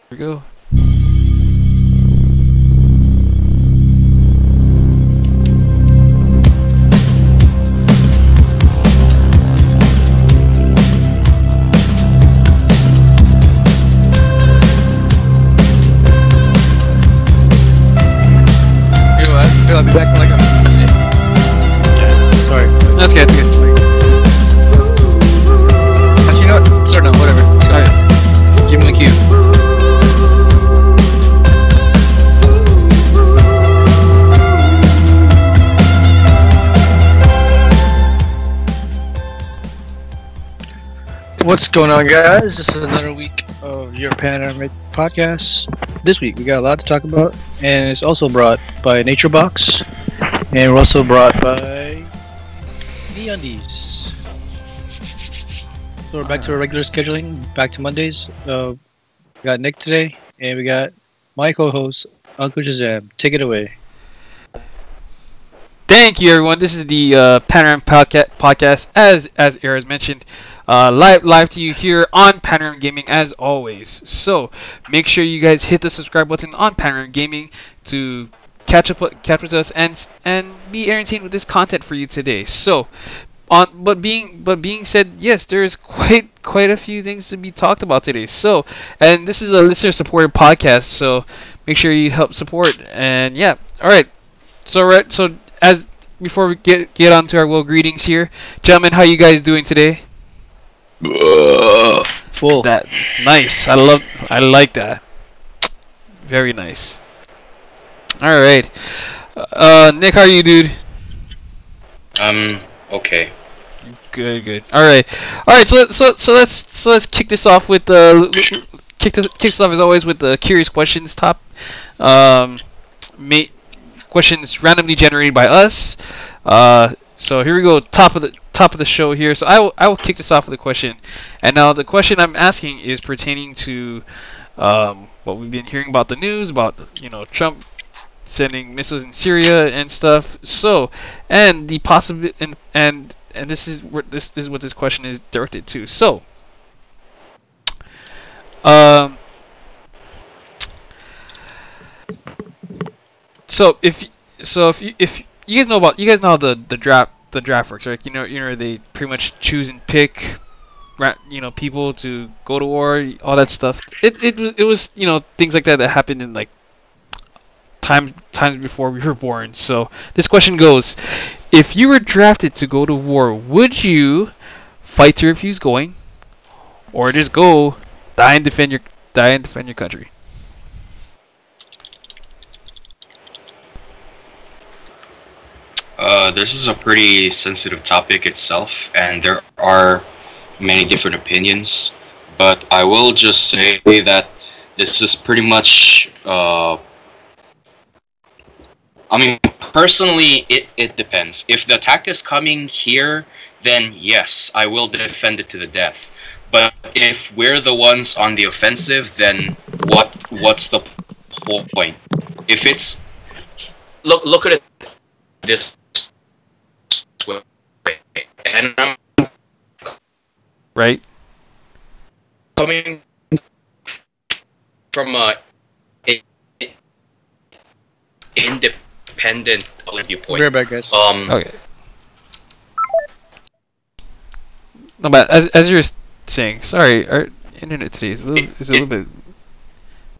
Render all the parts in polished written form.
we go. I'll be back in like a minute. Yeah. Sorry. That's good. That's good. Actually, you know what? Start now. Whatever. Sorry. Give me the cue. What's going on, guys? This is another week of your Panoramic Podcast. This week we got a lot to talk about, and it's also brought by Nature Box, and we're also brought by MeUndies. So we're back to our regular scheduling, back to Mondays. We got Nick today, and we got my co-host, Uncle SHAZAM. Take it away. Thank you, everyone. This is the Panoramic Podcast, as Ares mentioned. Live to you here on Panoramic Gaming as always. So make sure you guys hit the subscribe button on Panoramic Gaming to catch up with us and be entertained with this content for you today. So but being said, yes, there is quite a few things to be talked about today. So, and this is a listener supported podcast, so make sure you help support. And yeah, all right. So as before we get on to our well greetings here, gentlemen, how you guys doing today? Full. That nice. I like that. Very nice. All right. Nick, how are you, dude? Okay. Good. All right. So let's kick this off with kick this off as always with the curious questions questions randomly generated by us. So here we go, top of the show here. So I will kick this off with a question, and now the question I'm asking is pertaining to what we've been hearing about the news about, Trump sending missiles in Syria and stuff. So, and the possible and this is what this question is directed to. So, if you guys know how the draft works, right? They pretty much choose and pick, people to go to war, all that stuff. It was things like that happened in like times before we were born. So this question goes: if you were drafted to go to war, would you fight to refuse going, or just go die and defend your country? This is a pretty sensitive topic itself, and there are many different opinions, but I will just say that this is pretty much, personally, it depends. If the attack is coming here, then yes, I will defend it to the death. But if we're the ones on the offensive, then what's the point? If it's... Look at it this way. And I'm right? coming from a independent viewpoint. We're back, guys. Okay. No, but as you're saying, sorry, our internet today is a little bit.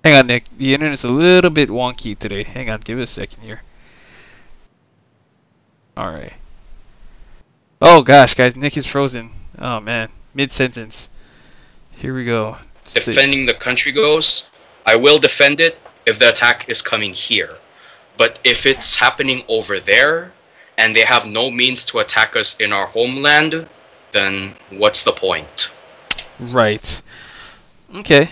Hang on, Nick. The internet's a little bit wonky today. Hang on, give it a second here. All right. Oh gosh, guys, Nick is frozen. Oh man, mid-sentence. Here we go. Defending the country goes, I will defend it if the attack is coming here. But if it's happening over there, and they have no means to attack us in our homeland, then what's the point? Right. Okay.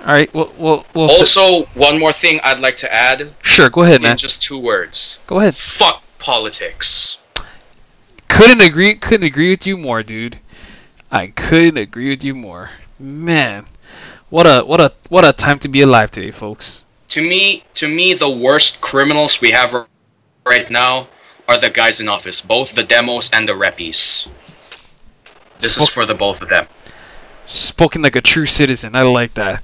All right. Well. Also, one more thing I'd like to add. Sure. Go ahead, man. In just 2 words. Go ahead. Fuck politics. Couldn't agree with you more, dude. I couldn't agree with you more. Man, what a time to be alive today, folks. To me, the worst criminals we have right now are the guys in office, both the demos and the reppies. This is for the both of them. Spoken like a true citizen. I like that.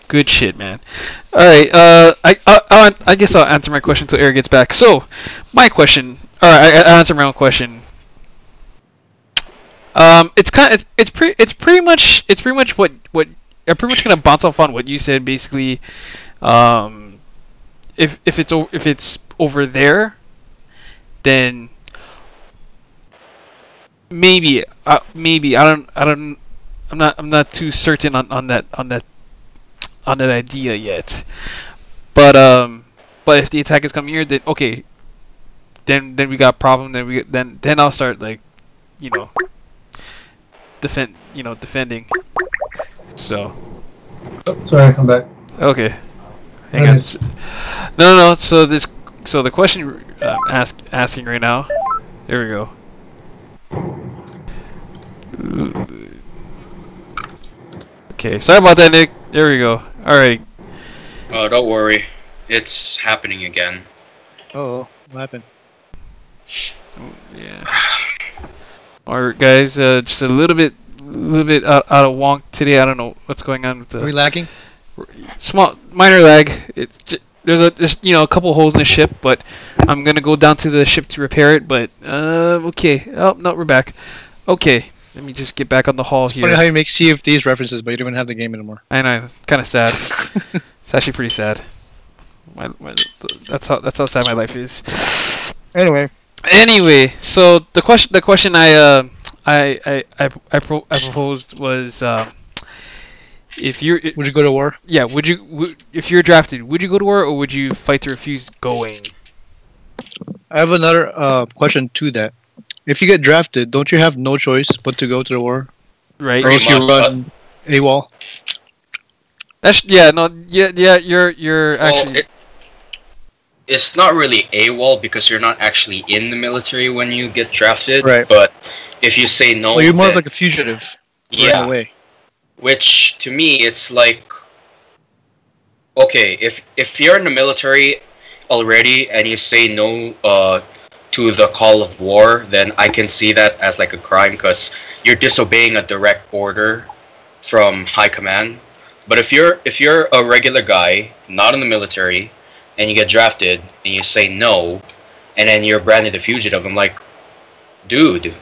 good shit, man. All right. I guess I'll answer my question until Eric gets back. So, my question. All right, I answer my own question. It's pretty much what I'm pretty much gonna bounce off on what you said basically. If it's over there, then maybe I'm not too certain on that idea yet. But if the attack is coming here, then okay, then we got a problem. Then I'll start like, defending. So. Oh, sorry, I'm back. Okay. Hang on. No. So the question asking right now. There we go. Okay, sorry about that, Nick. There we go. All right. Oh, don't worry. It's happening again. Oh, what happened? Oh, yeah. Alright, guys. Just a little bit out of wonk today. I don't know what's going on with the. Are we lagging? Minor lag. It's there's a couple holes in the ship, but I'm gonna go down to the ship to repair it. But okay. Oh no, we're back. Okay, let me just get back on the hall here. Funny how you make CFD's references, but you don't even have the game anymore. I know, kind of sad. It's actually pretty sad. That's how sad my life is. Anyway, so the question I proposed was if you're would you go to war? Yeah, if you're drafted, would you go to war or would you fight to refuse going? I have another question to that. If you get drafted, don't you have no choice but to go to the war? Right. Or else you run AWOL. You're actually. It's not really AWOL because you're not actually in the military when you get drafted. Right. But if you say no, well, you're more like a fugitive. Yeah. Away. Which to me, it's like, okay, if you're in the military already and you say no to the call of war, then I can see that as like a crime because you're disobeying a direct order from high command. But if you're a regular guy, not in the military, and you get drafted and you say no, and then you're branded a fugitive, I'm like, dude,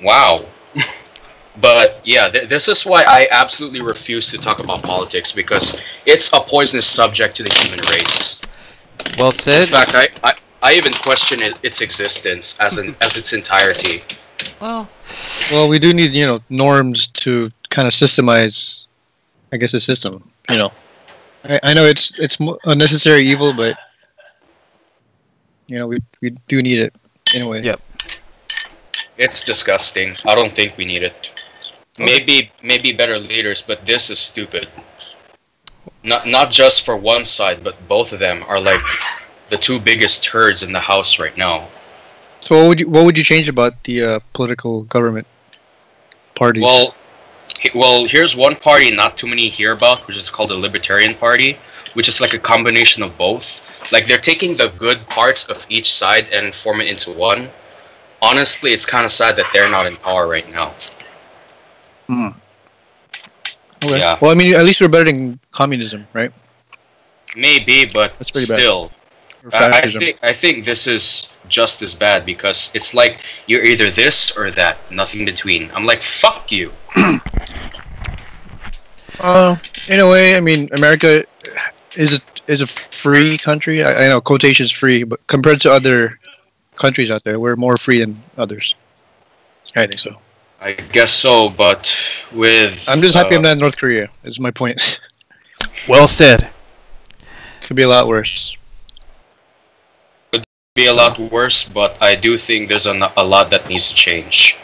wow. But yeah, this is why I absolutely refuse to talk about politics because it's a poisonous subject to the human race. Well said. In fact, I even question its existence as its entirety. Well, we do need norms to kind of systemize, I guess, the system. I know it's a necessary evil, but we do need it in a way. Yep. It's disgusting. I don't think we need it. Okay. Maybe better leaders, but this is stupid. Not just for one side, but both of them are like the two biggest turds in the house right now. So what would you change about the political government parties? Well, here's one party not too many hear about, which is called the Libertarian Party, which is like a combination of both. Like they're taking the good parts of each side and form it into one. Honestly, it's kind of sad that they're not in power right now. Okay. Yeah. Well, I mean, at least we're better than communism, right? Maybe, but That's pretty still, bad. I think this is just as bad because it's like you're either this or that, nothing in between. I'm like, fuck you. In a way, I mean, America is a free country. I know quotations free, but compared to other countries out there, we're more free than others. I think so. I guess so, but with... I'm just happy I'm not in North Korea, is my point. Well said. Could be a lot worse. Could be a lot worse, but I do think there's a lot that needs to change.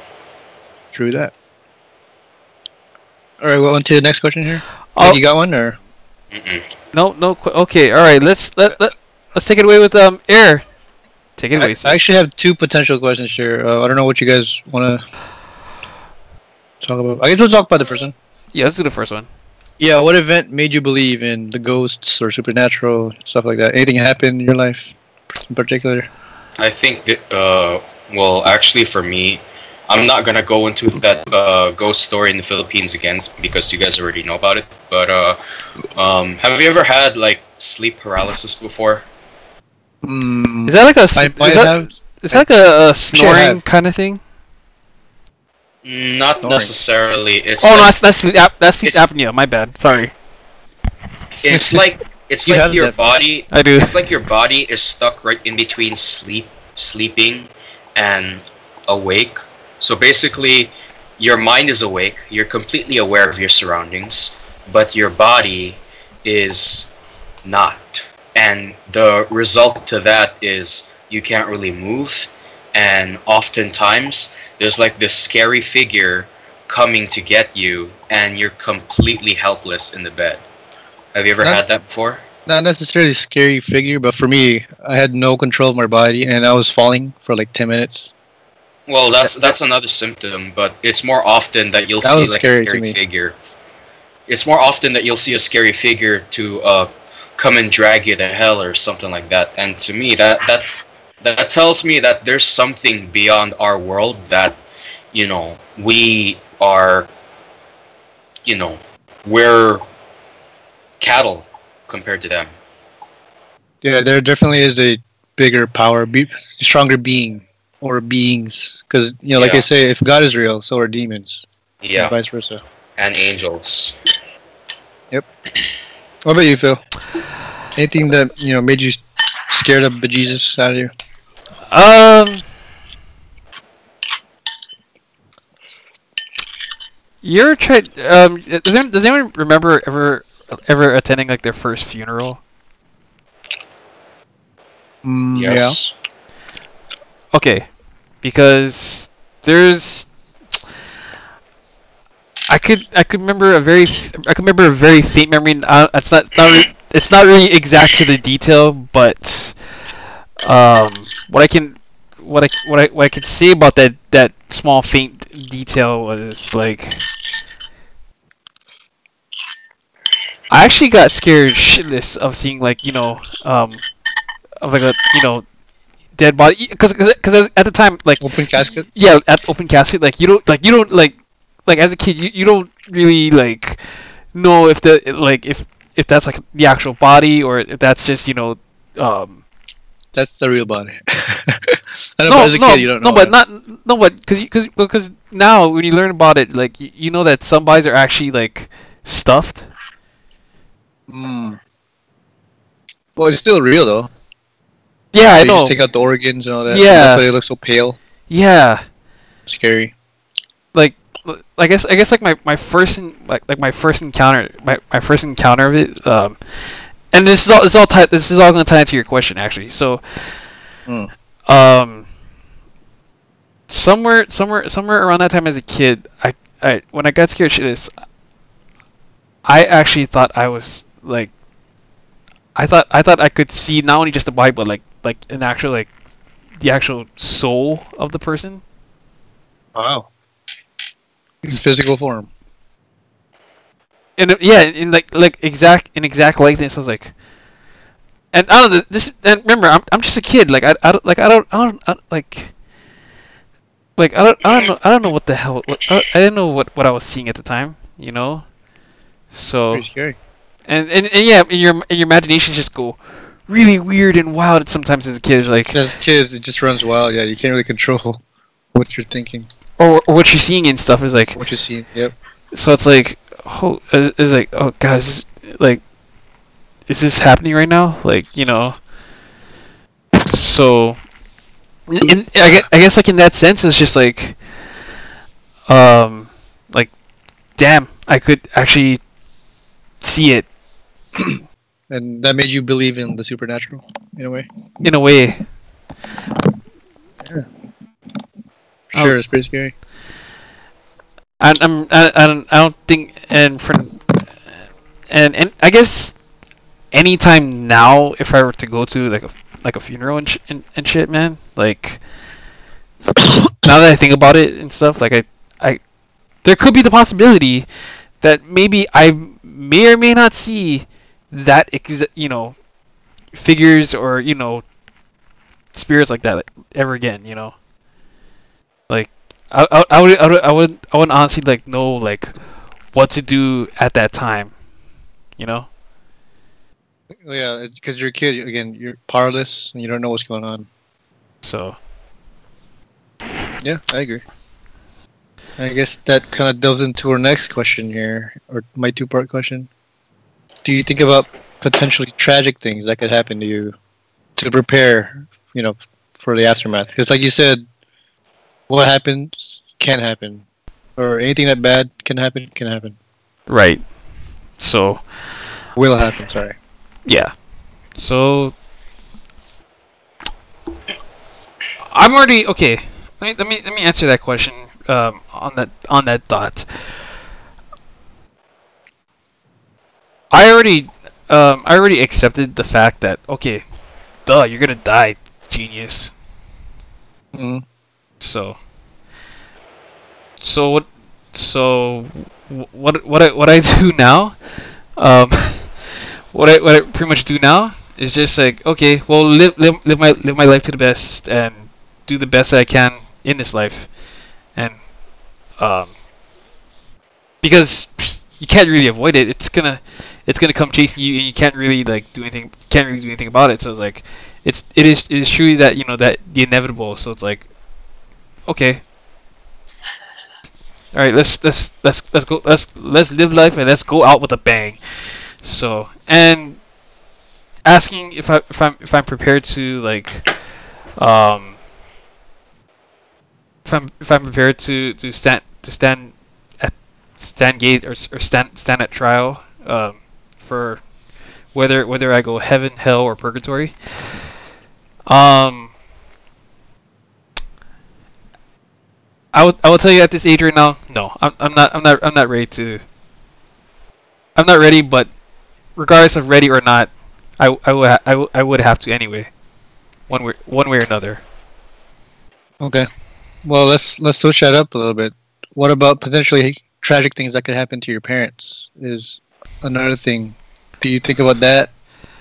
True that. Alright, well, on to the next question here. You got one, or...? Mm-mm. No. Okay, alright, let's take it away with Air. Take it away. I actually have two potential questions here. I don't know what you guys want to talk about. I guess we'll talk about the first one. Yeah, let's do the first one. Yeah, what event made you believe in the ghosts or supernatural, stuff like that? Anything happened in your life in particular? I think that, well, actually for me, I'm not gonna go into that ghost story in the Philippines again because you guys already know about it. But have you ever had like sleep paralysis before? Is that like is that like a snoring kind of thing? Not Snoring. necessarily. It's Oh no, like, that's sleep it's- apnea. My bad. Sorry. it's like it's You like have your that. body. I do. It's like your body is stuck right in between sleeping, and awake. So basically, your mind is awake. You're completely aware of your surroundings, but your body is not. And the result to that is you can't really move, and oftentimes there's like this scary figure coming to get you, and you're completely helpless in the bed. Have you ever Not- had that before? Not necessarily a scary figure, but for me, I had no control of my body, and I was falling for like 10 minutes. Well, that's another symptom, but it's more often that you'll That see was like scary a to scary me. figure. It's more often that you'll see a scary figure to come and drag you to hell or something like that. And to me, that tells me that there's something beyond our world that, we are, we're cattle compared to them. Yeah, there definitely is a bigger power, stronger being or beings. Because, like Yeah. they say, if God is real, so are demons. Yeah, And vice versa. and angels. What about you, Phil? Anything that, made you scared of bejesus out of you? You ever tried? Does anyone remember ever attending like their first funeral? Yes. Okay, because there's. I could remember a very faint memory. It's not really exact to the detail, but what I could say about that small faint detail was like I actually got scared shitless of seeing like of like a dead body because at the time like Open casket? yeah at open casket like you don't like as a kid you don't really like know if if that's like the actual body or if that's just That's the real body. I know, but as a kid, you don't know. no, but because now when you learn about it, like you know that some bodies are actually like stuffed. Mm. Well, it's still real, though. Yeah, I They know. just take out the organs and all that. Yeah. That's why they look so pale. Yeah, Scary. like I guess like my first my first encounter of it. And this is all going to tie into your question actually. So, Mm. somewhere around that time as a kid, I when I got scared shitless, I actually thought I was like, I thought I could see not only just the body but like an actual like the actual soul of the person. Wow. In physical form. And yeah, in exact likeness. I was like, and I don't know this. And remember, I'm just a kid. Like I don't know what the hell. I didn't know what I was seeing at the time. So Pretty scary. and yeah, and your imaginations just go really weird and wild sometimes as a kid. It's like As kids, it just runs wild. Yeah, you can't really control what you're thinking, or what you're seeing and stuff is like. what you see. Yep. So it's like, it's like, oh guys, like, is this happening right now? Like, So, I guess like in that sense, it's just like, like, damn, I could actually see it And that made you believe in the supernatural, in a way. in a way. Sure, it's pretty scary. I don't think, and I guess anytime now, if I were to go to like a funeral and shit, man, like now that I think about it and stuff, like I there could be the possibility that maybe I may or may not see that figures or spirits like that ever again, like I would honestly like know like what to do at that time, you know. Yeah, because you're a kid. Again, you're powerless and you don't know what's going on. So Yeah, I agree. I guess that kind of delves into our next question here, or my two-part question. Do you think about potentially tragic things that could happen to you to prepare, for the aftermath? Because, like you said, what happens can happen, or anything that bad can happen can happen. right. So Will happen. Sorry. yeah. So I'm already okay. Let me answer that question on that thought. I already accepted the fact that okay, duh, you're gonna die, genius. Mm. So so what so what I do now, um, what I pretty much do now is just like okay, well live my life to the best and do the best that I can in this life, and um, because you can't really avoid it. It's gonna come chasing you, and you can't really like do anything. Can't really do anything about it. So it's like it is truly that that the inevitable. So it's like okay, all right, let's go let's live life and let's go out with a bang. So and asking if I'm prepared to like if I'm prepared to stand at stand gate or stand at trial for whether I go heaven, hell, or purgatory. I will tell you at this age right now, no, I'm not ready to. I'm not ready, but regardless of ready or not, I would have to anyway, one way or another. Okay. Well, let's switch that up a little bit. What about potentially tragic things that could happen to your parents? Is another thing. Do you think about that?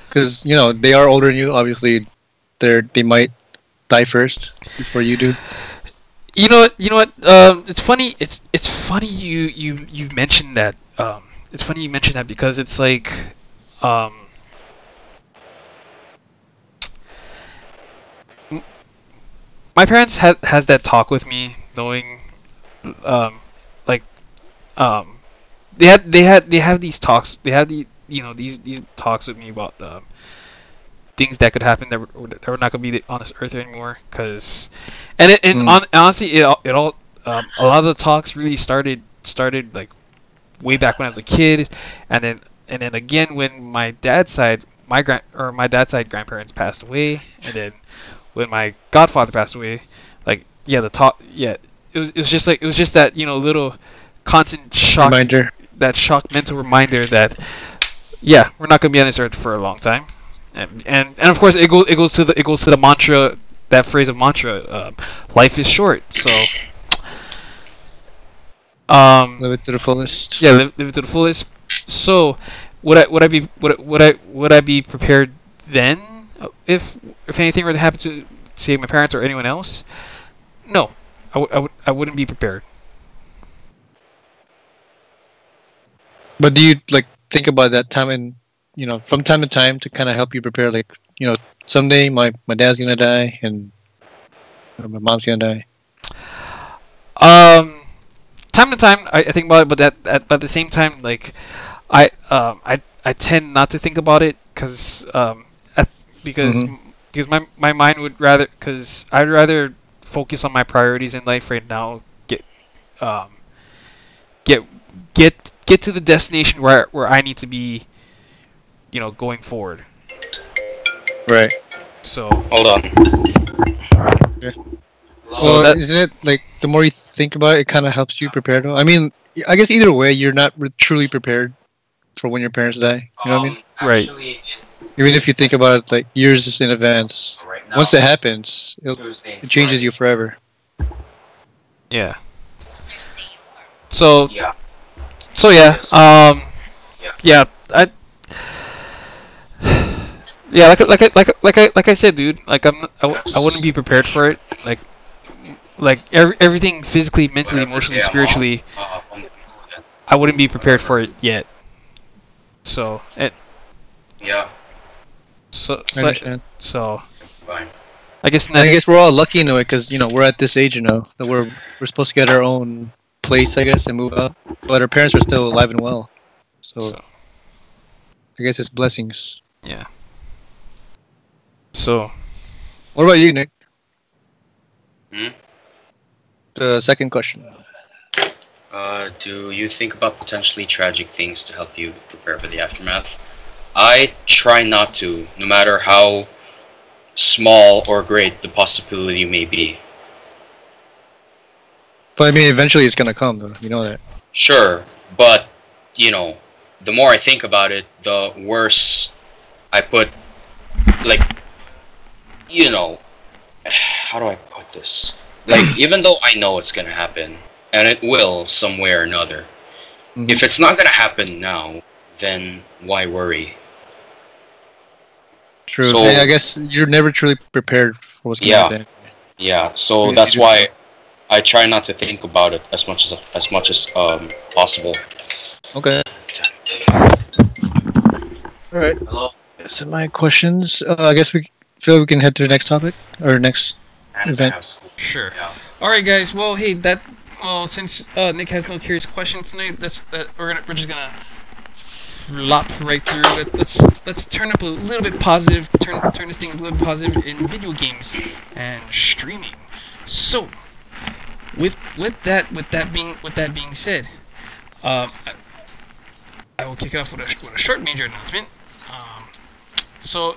Because they are older than you. Obviously, they might die first before you do. You know what? It's funny. It's funny you've mentioned that. It's funny you mentioned that because it's like, um, my parents has that talk with me, knowing, like, um, they have these talks. They have these talks with me about things that could happen that were not gonna be on this earth anymore. Honestly, it all a lot of the talks really started like way back when I was a kid, and then again when my dad's side grandparents passed away, and then when my godfather passed away, like it was just like it was just that little constant shock Reminder. that shock mental reminder that yeah, we're not gonna be on this earth for a long time, and of course it goes to the mantra, that phrase of mantra, life is short, so Live it to the fullest. yeah, live it to the fullest. So would I be prepared then if anything were to happen to say my parents or anyone else? No, I wouldn't be prepared. But do you like think about that time and from time to time to kind of help you prepare? Like someday my dad's gonna die and my mom's gonna die. Time to time I think about it, but at the same time, like I tend not to think about it because Mhm. because my mind would rather, because I'd rather focus on my priorities in life right now. Um get get to the destination where I need to be, going forward. Right. So Hold on. Yeah. so Well, that isn't it like the more you think about it, it kind of helps you prepare? Though. I mean, I guess either way, you're not truly prepared for when your parents die. You know what I mean? Right. Even if you think about it like years in advance, Right now, once it happens, it changes you forever. yeah. So Yeah. so yeah. Yeah. Like I said, dude. Like I wouldn't be prepared for it. Like like everything physically, mentally, emotionally, spiritually, I wouldn't be prepared for it yet. So Yeah. I understand. So Fine. I guess And I guess we're all lucky in a way because we're at this age, that we're supposed to get our own place, I guess, and move out. But our parents are still alive and well, so I guess it's blessings. yeah. So What about you, Nick? Hmm? The second question. Do you think about potentially tragic things to help you prepare for the aftermath? I try not to, no matter how small or great the possibility may be. But I mean, eventually it's gonna come, though. You know that. Sure, but, the more I think about it, the worse I put, like, how do I put this? Like, even though I know it's gonna happen, and it will some way or another, if it's not gonna happen now, then why worry? True. So- And I guess you're never truly prepared for what's gonna happen. Yeah, so Maybe that's you why I try not to think about it as much as possible. Okay. All right. Hello, So my questions. I guess we feel we can head to the next topic or next event. sure. Yeah. All right, guys. Well, hey, since Nick has no curious questions tonight, we're just gonna flop right through it. Let's turn up a little bit positive. Turn this thing a little bit positive in video games and streaming. So, with that being said, I will kick it off with a short major announcement. So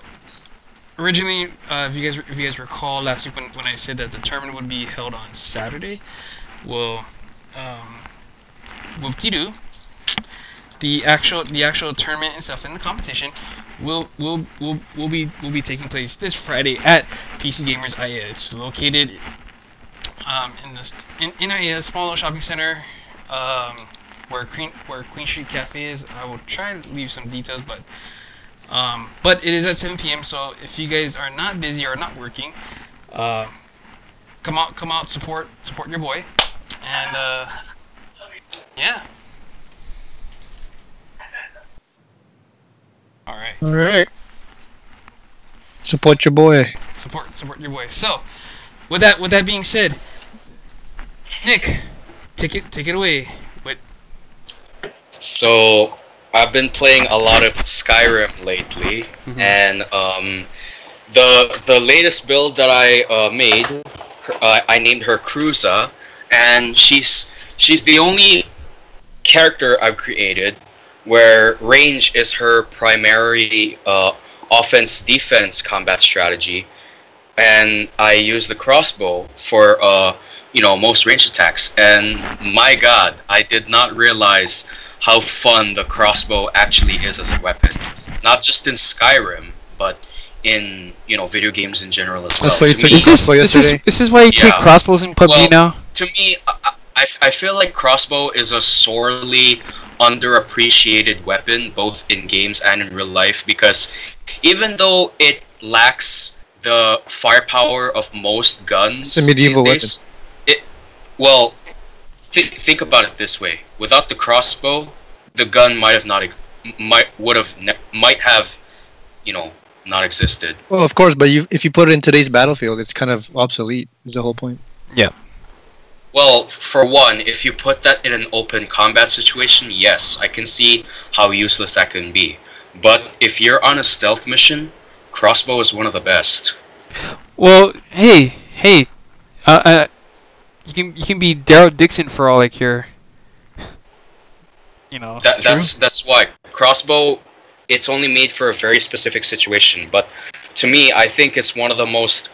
originally, if you guys recall last week when I said that the tournament would be held on Saturday, well, whoop-de-doo, the actual tournament itself and the competition will be taking place this Friday at PC Gamers IA. It's located in IA, a small little shopping center, where Queen Street Cafe is. I will try and leave some details, but it is at 7 p.m. So if you guys are not busy or not working, come out, support your boy, and yeah. All right. Support your boy. Support your boy. So, with that being said, Nick, take it away. So I've been playing a lot of Skyrim lately, and the latest build that I made, I named her Cruza, and she's the only character I've created where range is her primary offense-defense combat strategy, and I use the crossbow for most range attacks. And my God, I did not realize how fun the crossbow actually is as a weapon, not just in Skyrim, but in video games in general as well. That's why you To took me- a crossbow yesterday. This is why you take Yeah. crossbows in PUBG Well, now. To me, I feel like crossbow is a sorely underappreciated weapon, both in games and in real life, because even though it lacks the firepower of most guns, It's a medieval these days, think about it this way: without the crossbow, the gun might have not existed. Well, of course, but if you put it in today's battlefield, it's kind of obsolete. Is the whole point. Yeah. Well, for one, if you put that in an open combat situation, yes, I can see how useless that can be. But if you're on a stealth mission, crossbow is one of the best. Well, hey, you can be Daryl Dixon for all I care. That's why crossbow. It's only made for a very specific situation. But to me, I think it's one of the most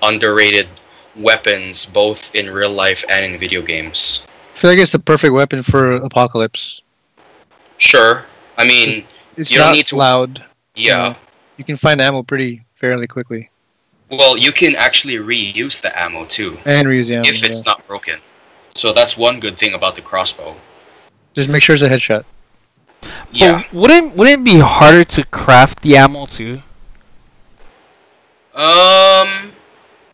underrated weapons, both in real life and in video games. I feel like it's the perfect weapon for apocalypse. Sure, I mean, It's you don't not need to. loud. Yeah. You can find ammo pretty fairly quickly. Well, you can actually reuse the ammo too, And reuse the ammo. if it's not broken. So that's one good thing about the crossbow. Just make sure it's a headshot. Yeah. But wouldn't it be harder to craft the ammo too?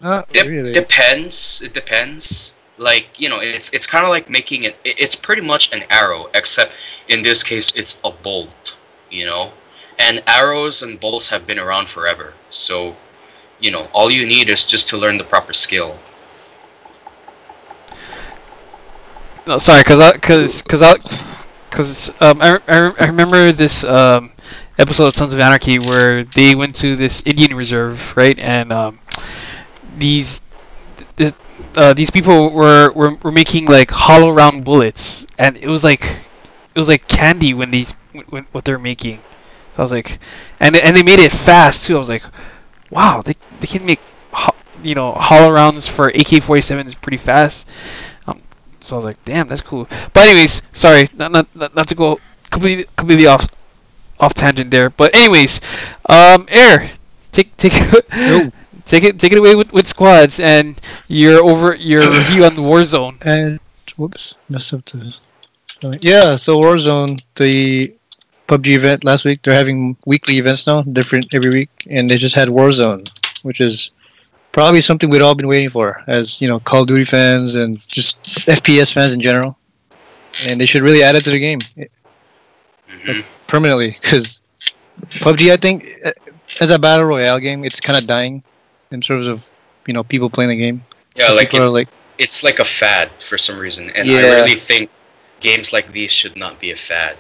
Really? Depends. It depends. Like, it's kind of like making it's pretty much an arrow, except in this case it's a bolt, and arrows and bolts have been around forever. So, all you need is just to learn the proper skill. No, sorry, I remember this episode of Sons of Anarchy where they went to this Indian reserve, right? And these people were making like hollow round bullets, and it was like candy when what they're making. So I was like, and they made it fast too. I was like, wow, they can make hollow rounds for AK-47 is pretty fast. So I was like, damn, that's cool. But anyways, sorry, not to go completely off tangent there. But anyways, Air, take it take it away with squads and your review on the Warzone. And whoops, messed up the. Yeah, so Warzone, the PUBG event last week. They're having weekly events now, different every week, and they just had Warzone, which is probably something we'd all been waiting for, as Call of Duty fans and just FPS fans in general. And they should really add it to the game permanently, because PUBG, I think, as a battle royale game, it's kind of dying in terms of people playing the game. Yeah, so it's like a fad for some reason, and yeah. I really think games like these should not be a fad.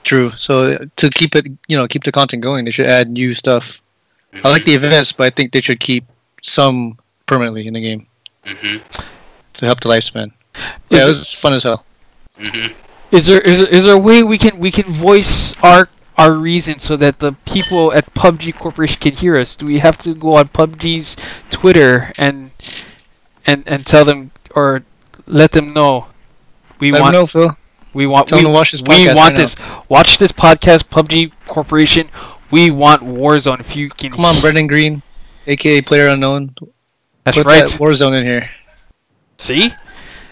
True. So to keep it, keep the content going, they should add new stuff. I like the events, but I think they should keep some permanently in the game to help the lifespan. Yeah, it was fun as hell. Is there a way we can voice our reason so that the people at PUBG Corporation can hear us? Do we have to go on PUBG's Twitter and tell them or let them know Let them know, Phil. Tell them to watch this podcast. We want this. Watch this podcast, PUBG Corporation. We want Warzone. If you can. Come on, Brendan Green, aka Player Unknown. That's Put right. that Warzone in here. See?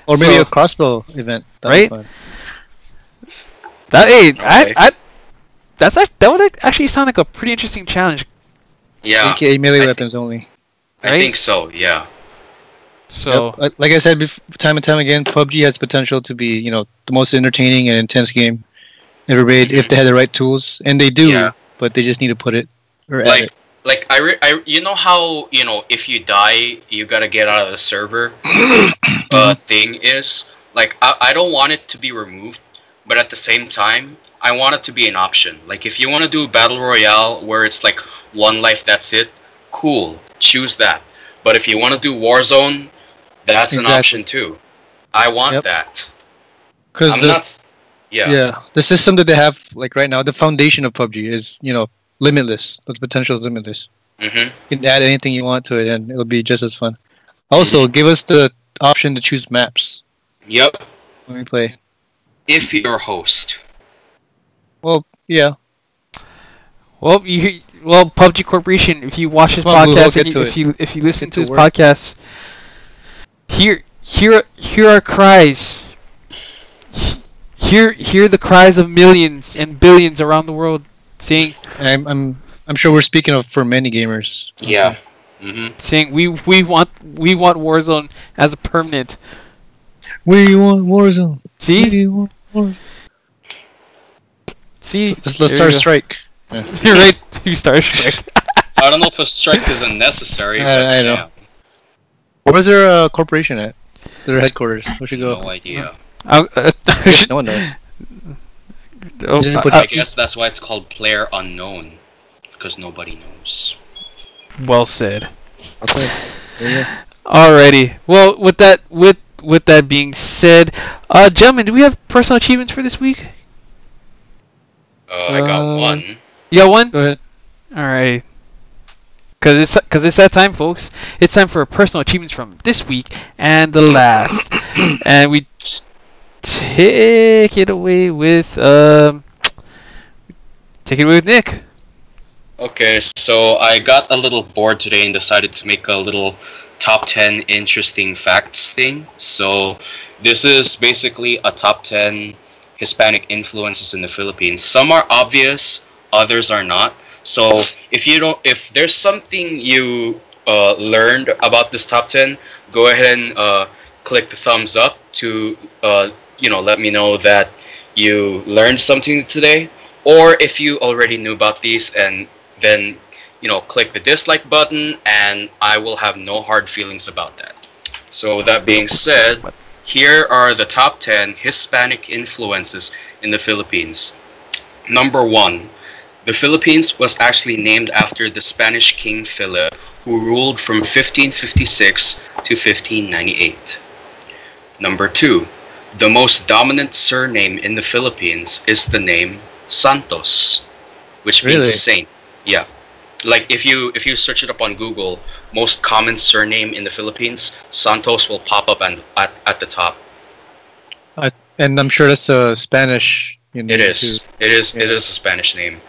Or maybe a crossbow event. Right? That would actually sound like a pretty interesting challenge. Yeah. AKA melee weapons only. I think so. Yeah. So, like I said time and time again, PUBG has potential to be, the most entertaining and intense game ever made if they had the right tools, and they do. Yeah. But they just need to put it or add it. Like how if you die you gotta get out of the server thing is like I don't want it to be removed, but at the same time I want it to be an option. Like if you want to do a battle royale where it's like one life, that's it, cool, choose that. But if you want to do Warzone, that's an option too. I want that. Because the system that they have like right now, the foundation of PUBG is limitless. The potential is limitless. You can add anything you want to it, and it'll be just as fun. Also, give us the option to choose maps. Yep. When we play. If you're a host. Well, yeah. Well, PUBG Corporation. If you watch this podcast and if you listen to this podcast, hear our cries. Hear the cries of millions and billions around the world saying. I'm sure we're speaking for many gamers. Yeah. Saying we want Warzone as a permanent. We want Warzone. See? We want Warzone. See? Let's start a strike. Yeah. You're right. You start a strike. I don't know if a strike is unnecessary. I know. Yeah. Where's their corporation at? Their headquarters. We should go. No idea. No one knows. I guess that's why it's called Player Unknown, because nobody knows. Well said. Okay. There you go. Alrighty. Well, with that being said, gentlemen, do we have personal achievements for this week? I got one. You got one? Go ahead. Alright. Cause it's that time, folks. It's time for personal achievements from this week and the last, and we take it away with Nick. Okay, so I got a little bored today and decided to make a little top 10 interesting facts thing. So this is basically a top 10 Hispanic influences in the Philippines. Some are obvious, others are not. So if there's something you learned about this top 10, go ahead and click the thumbs up to let me know that you learned something today. Or if you already knew about these, and then click the dislike button, and I will have no hard feelings about that. So that being said, here are the top 10 Hispanic influences in the Philippines. Number 1. The Philippines was actually named after the Spanish King Philip, who ruled from 1556 to 1598. Number 2. The most dominant surname in the Philippines is the name Santos, which means Really? saint. Yeah. Like if you search it up on Google, most common surname in the Philippines, Santos will pop up and at the top. And I'm sure that's a Spanish. It is. Too. It is. Yeah. It is a Spanish name.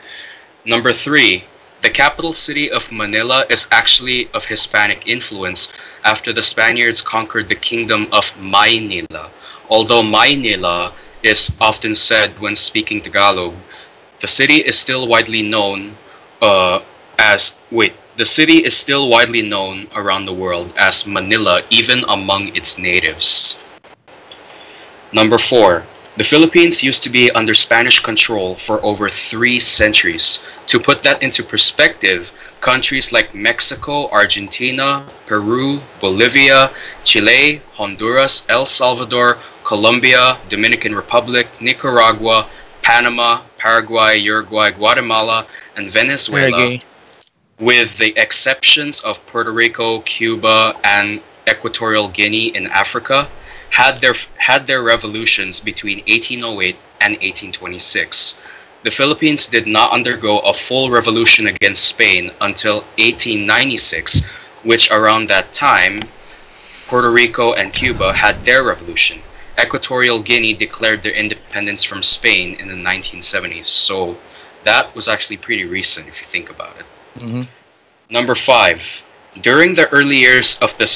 Number 3, the capital city of Manila is actually of Hispanic influence after the Spaniards conquered the kingdom of Maynila. Although Maynila is often said when speaking Tagalog, the city is still widely known the city is still widely known around the world as Manila, even among its natives. Number 4. The Philippines used to be under Spanish control for over 3 centuries. To put that into perspective, countries like Mexico, Argentina, Peru, Bolivia, Chile, Honduras, El Salvador, Colombia, Dominican Republic, Nicaragua, Panama, Paraguay, Uruguay, Guatemala, and Venezuela, Reggae. with the exceptions of Puerto Rico, Cuba, and Equatorial Guinea in Africa, had their revolutions between 1808 and 1826. The Philippines did not undergo a full revolution against Spain until 1896, which around that time, Puerto Rico and Cuba had their revolution. Equatorial Guinea declared their independence from Spain in the 1970s, so that was actually pretty recent if you think about it. Mm-hmm. Number 5. During the early years of the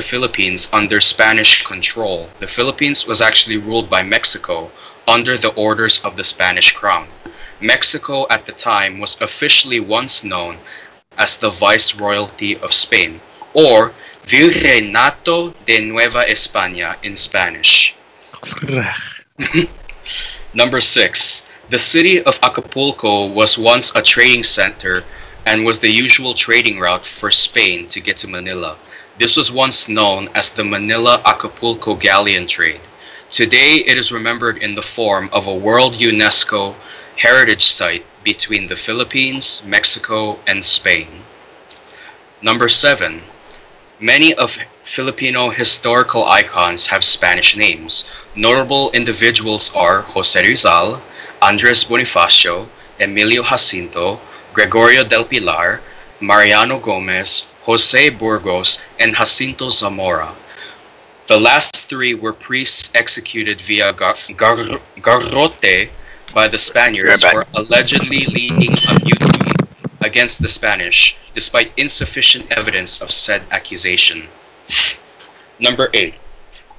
Philippines under Spanish control, the Philippines was actually ruled by Mexico under the orders of the Spanish crown. Mexico at the time was officially once known as the Viceroyalty of Spain, or Virreinato de Nueva España in Spanish. Number 6. The city of Acapulco was once a trading center and was the usual trading route for Spain to get to Manila. This was once known as the Manila-Acapulco Galleon Trade. Today, it is remembered in the form of a World UNESCO Heritage Site between the Philippines, Mexico, and Spain. Number 7. Many of Filipino historical icons have Spanish names. Notable individuals are Jose Rizal, Andres Bonifacio, Emilio Jacinto, Gregorio del Pilar, Mariano Gomez, Jose Burgos, and Jacinto Zamora. The last 3 were priests executed via garrote by the Spaniards for allegedly leading a mutiny against the Spanish, despite insufficient evidence of said accusation. Number 8.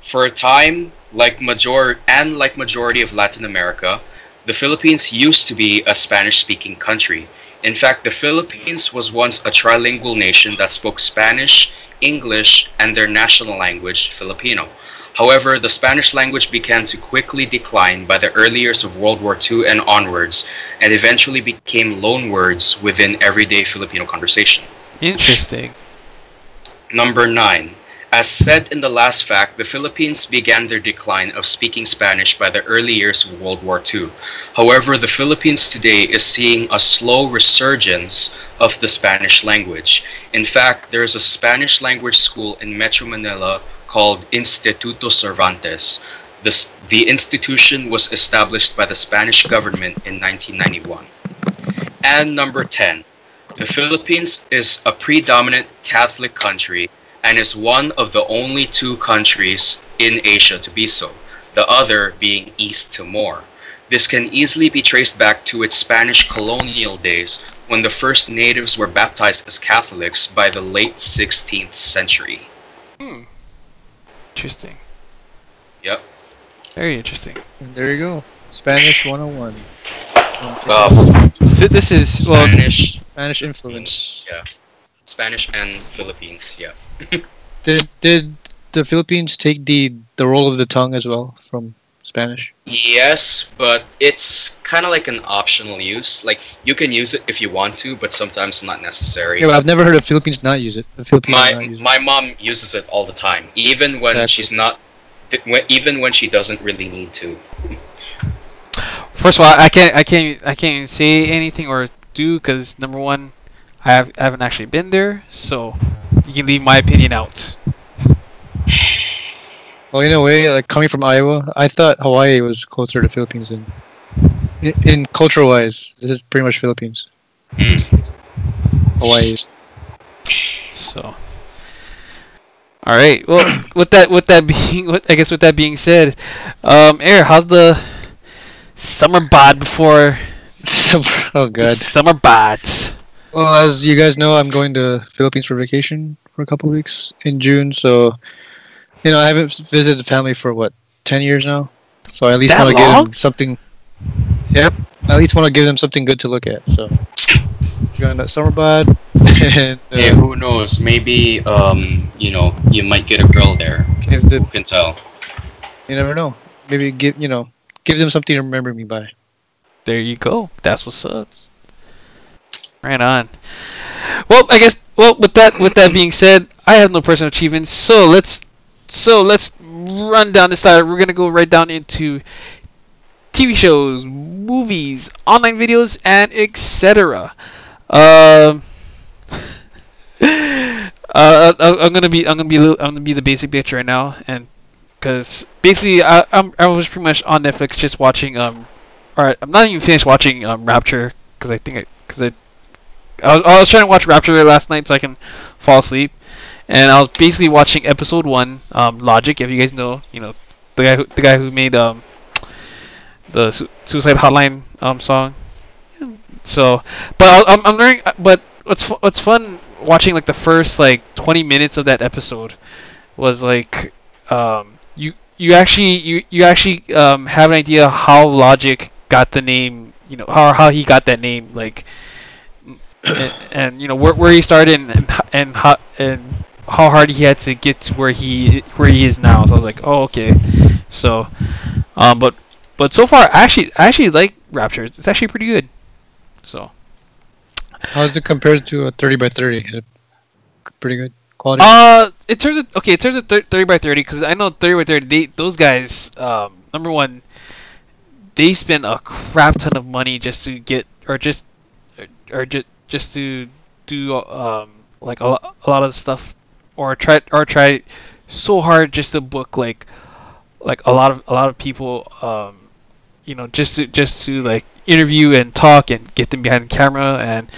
For a time, like majority of Latin America, the Philippines used to be a Spanish-speaking country. In fact, the Philippines was once a trilingual nation that spoke Spanish, English, and their national language, Filipino. However, the Spanish language began to quickly decline by the early years of World War II and onwards, and eventually became loanwords within everyday Filipino conversation. Interesting. Number 9. As said in the last fact, the Philippines began their decline of speaking Spanish by the early years of World War II. However, the Philippines today is seeing a slow resurgence of the Spanish language. In fact, there is a Spanish language school in Metro Manila called Instituto Cervantes. The institution was established by the Spanish government in 1991. And number 10. The Philippines is a predominant Catholic country and is one of the only 2 countries in Asia to be so, the other being East Timor. This can easily be traced back to its Spanish colonial days when the first natives were baptized as Catholics by the late 16th century. Interesting. Yep. Very interesting. And there you go. Spanish 101. Well, This is well. Spanish. Spanish influence. Yeah, Spanish and Philippines. Yeah. Did the Philippines take the role of the tongue as well from Spanish? Yes, but it's kind of like an optional use. Like you can use it if you want to, but sometimes not necessary. Yeah, but I've never heard of Philippines not use it. The Philippines not use it. My mom uses it all the time, even when That's she's not, even when she doesn't really need to. First of all, I can't even say anything or do because number one, I haven't actually been there, so you can leave my opinion out. Well, in a way, like coming from Iowa, I thought Hawaii was closer to Philippines than in culture-wise. This is pretty much Philippines. Hawaii. So, all right. Well, with that being said, Air, how's the summer bod before? Oh God. Summer bods. Well, as you guys know, I'm going to Philippines for vacation for a couple of weeks in June. So, I haven't visited the family for 10 years now. So I at least want to give them something. Yep. I at least want to give them something good to look at. So, going to summer bod. And, hey, who knows? Maybe you might get a girl there. Who can tell? You never know. Maybe give them something to remember me by. There you go. That's what's up. Right on. Well, I guess. Well, with that being said, I have no personal achievements. So let's run down this side. We're gonna go right down into TV shows, movies, online videos, and etc. I'm gonna be the basic bitch right now, and because basically I was pretty much on Netflix just watching Alright, I'm not even finished watching Rapture because I was trying to watch Rapture last night so I can fall asleep, and I was basically watching episode 1, Logic. If you guys know, the guy who made the Suicide Hotline song. So, but I'm learning. But what's fun watching like the first 20 minutes of that episode was like you actually have an idea how Logic got the name, how he got that name, and where he started and how hard he had to get to where he is now. So I was like, oh, okay. So but so far I actually like Rapture. It's actually pretty good. So how is it compared to a 30 by 30? Is it pretty good quality? In terms of 30 by 30, because I know 30 by 30, those guys, number one, they spend a crap ton of money just to get just to do like a lot of stuff, or try so hard just to book like a lot of people, just to like interview and talk and get them behind the camera, and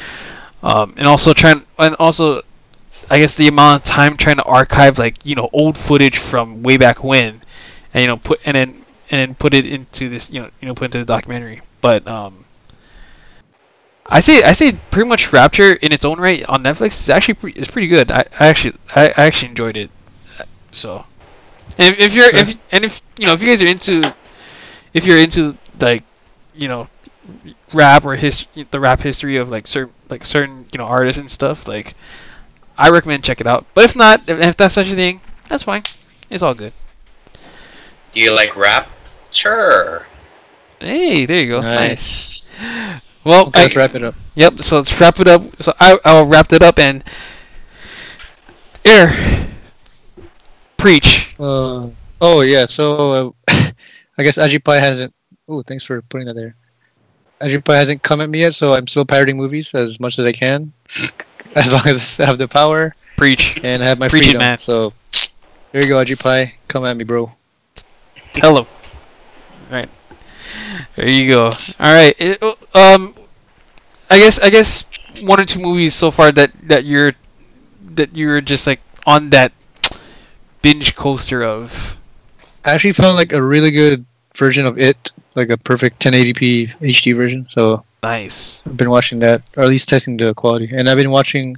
also I guess the amount of time trying to archive old footage from way back when, and put it into this put into the documentary. But I say pretty much Rapture in its own right on Netflix is actually pretty good. I actually enjoyed it. So, and if you guys are into, if you're into rap or the rap history of certain artists and stuff, I recommend check it out. But if not, if that's such a thing, that's fine. It's all good. Do you like rap? Sure. Hey, there you go. Nice. Well, okay, let's wrap it up. Yep. So let's wrap it up. So I'll wrap it up and preach. Oh yeah. So I guess Ajipai hasn't. Oh, thanks for putting that there. Ajipai hasn't come at me yet, so I'm still pirating movies as much as I can, as long as I have the power. Preach. And I have my Preach freedom. it, man. So there you go, Ajipai. Come at me, bro. Tell him. Right. There you go. All right. I guess 1 or 2 movies so far that you're just on that binge coaster of. I actually found a really good version of it, like a perfect 1080p HD version. So nice. I've been watching that, or at least testing the quality. And I've been watching,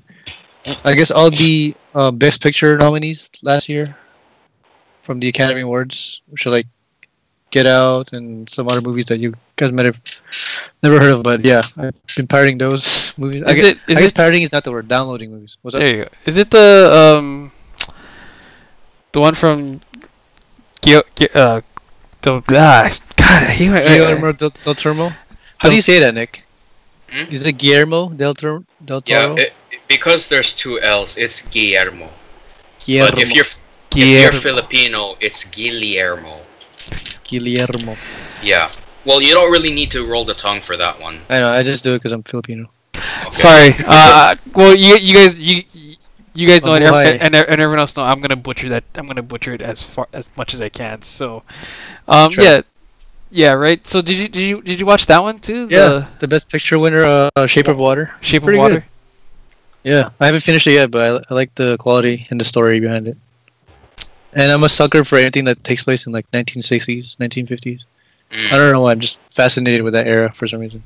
I guess, all the Best Picture nominees last year from the Academy Awards, which are Get Out, and some other movies that you guys might have never heard of. But yeah, I've been pirating those movies. I guess pirating is not the word. Downloading movies. What's up? There you go. Is it the one from God, I hate my Guillermo del Toro? How do you say that, Nick? Hmm? Is it Guillermo del Toro? Yeah, because there's two L's, it's Guillermo. Guillermo. But if you're Filipino, it's Guillermo. Guillermo. Yeah. Well, you don't really need to roll the tongue for that one. I know. I just do it because I'm Filipino. Okay. Sorry. Well, you guys know, and everyone else know. I'm gonna butcher that. I'm gonna butcher it as much as I can. So, Sure. yeah, right. So did you watch that one too? Yeah, the Best Picture winner, Shape of Water. Shape of Pretty Water. good. Yeah, I haven't finished it yet, but I like the quality and the story behind it. And I'm a sucker for anything that takes place in like 1960s, 1950s. I don't know why. I'm just fascinated with that era for some reason.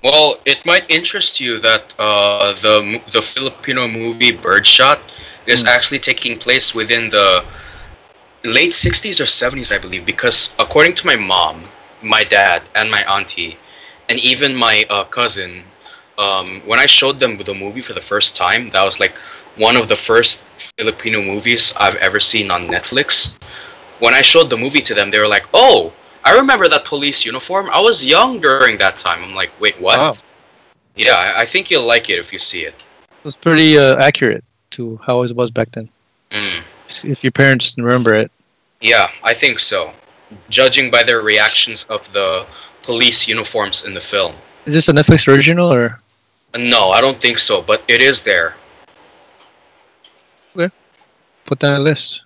Well, it might interest you that the Filipino movie Birdshot is actually taking place within the late 60s or 70s, I believe, because according to my mom, my dad, and my auntie, and even my cousin, when I showed them the movie for the first time, that was like one of the first Filipino movies I've ever seen on Netflix. When I showed the movie to them, they were like, "Oh, I remember that police uniform. I was young during that time." I'm like, "Wait, what?" Wow. Yeah, I think you'll like it if you see it. It's pretty accurate to how it was back then. If your parents remember it. Yeah, I think so. Judging by their reactions of the police uniforms in the film. Is this a Netflix original or? No, I don't think so, but it is there. Okay. Put that on a list.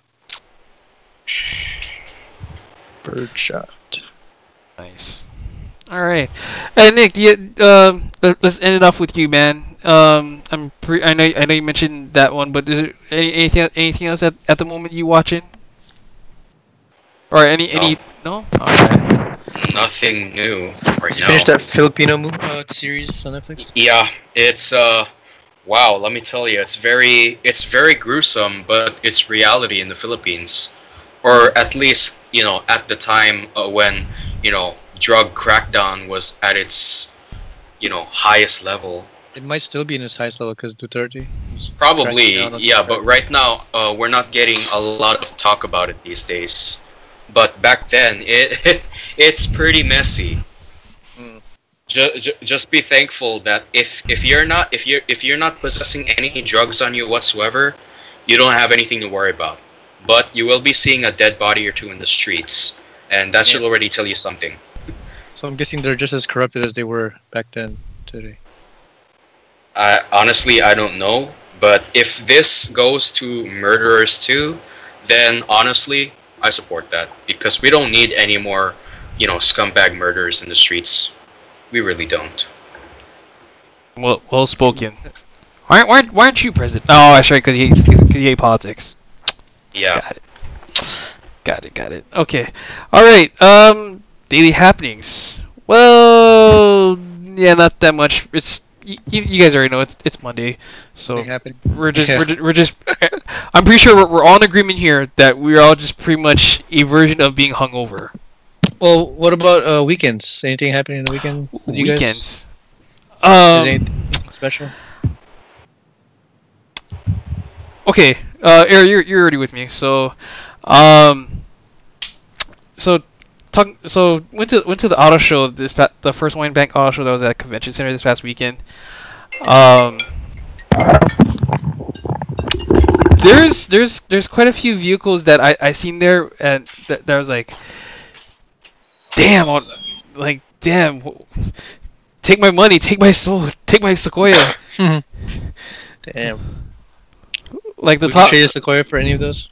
Birdshot. Nice. All right. And Nick, let's end it off with you, man. I know you mentioned that one, but is there anything else at the moment you watching? Or any no? Alright. Nothing new right now. Finish that Filipino series on Netflix? Yeah, it's wow, let me tell you, it's very gruesome, but it's reality in the Philippines. Or at least, at the time when, drug crackdown was at its, highest level. It might still be in its highest level because Duterte. Probably, yeah, but right now, we're not getting a lot of talk about it these days. But back then, it's pretty messy. Just be thankful that if you're not possessing any drugs on you whatsoever, you don't have anything to worry about. But you will be seeing a dead body or two in the streets, and that should already tell you something. So I'm guessing they're just as corrupted as they were back then today. Honestly, I don't know. But if this goes to murderers too, then honestly, I support that, because we don't need any more, scumbag murderers in the streets. We really don't. Well spoken. Why aren't you president? Oh, that's right, because you hate politics. Yeah. Got it. Okay. All right. Daily happenings. Well, yeah, not that much. It's you guys already know it's Monday, so we're just. I'm pretty sure we're all in agreement here that we're all just pretty much a version of being hungover. Well, what about weekends? Anything happening in the weekend with you Weekends. guys? Is anything special? Okay, Aaron, you're already with me. So, went to the auto show the first Wine Bank auto show that was at Convention Center this past weekend. There's quite a few vehicles that I seen there, and that was like, damn, take my money, take my soul, take my Sequoia. Damn. Like the Would top. you trade a Sequoia for any of those?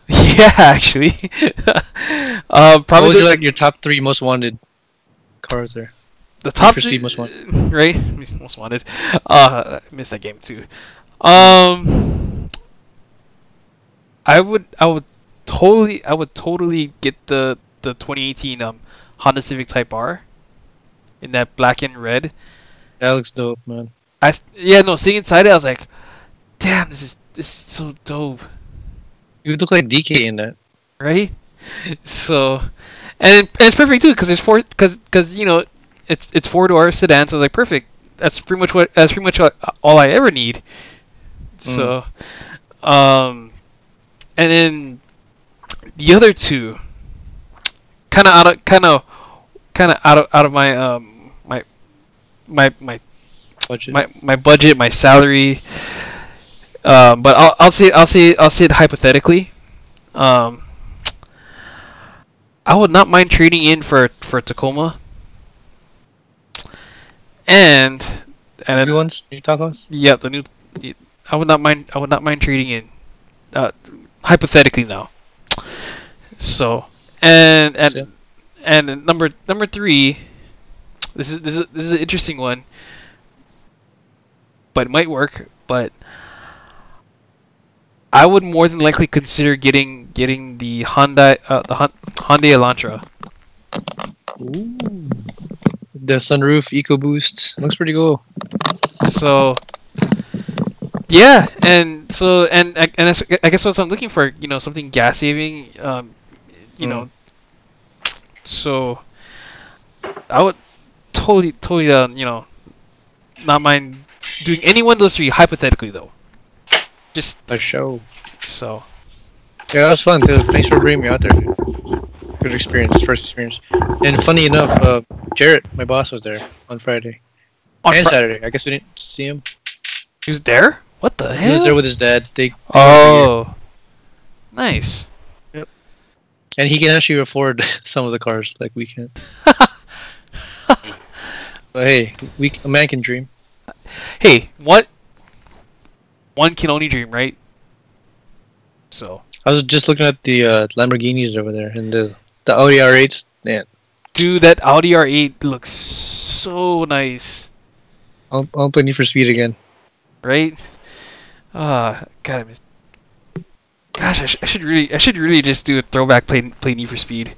Yeah, actually. Probably. Probably What was your top 3 most wanted cars there? the top for 3 Speed Most Wanted. right? Most wanted. I missed that game too. I would totally get the 2018 Honda Civic Type R in that black and red. That looks dope, man. Seeing inside it, I was like, damn, this is so dope. You look like DK in that. Right? So, and it's perfect too because it's because you know it's 4-door sedan, so like perfect. That's pretty much all I ever need. So, and then the other two, kind of out of my my Budget. my budget, my salary. But I'll say it hypothetically. I would not mind trading in for Tacoma. And New ones, new tacos. yeah, the new. I would not mind trading in. Hypothetically now. So and number three. This is an interesting one, but it might work. But I would more than likely consider getting the Hyundai Elantra. Ooh. The sunroof, EcoBoost, looks pretty cool. So yeah, and that's, I guess what I'm looking for, you know, something gas saving, you know. So I would totally, you know, not mind doing any one of those three hypothetically though. Just A show. so. Yeah, that was fun, dude. Thanks for bringing me out there, dude. Good experience, first experience. And funny enough, Jarrett, my boss, was there on Friday and Saturday. I guess we didn't see him. He was there? What the hell? He was there with his dad. They Oh, nice. and he can actually afford some of the cars, like we can. But hey, a man can dream. Hey, what? One can only dream, right? So. I was just looking at the Lamborghinis over there, and the Audi R8s. Man, Dude, that Audi R8 looks so nice, I'll play Need for Speed again. right? God, I miss. Gosh, I should really just do a throwback play Need for Speed.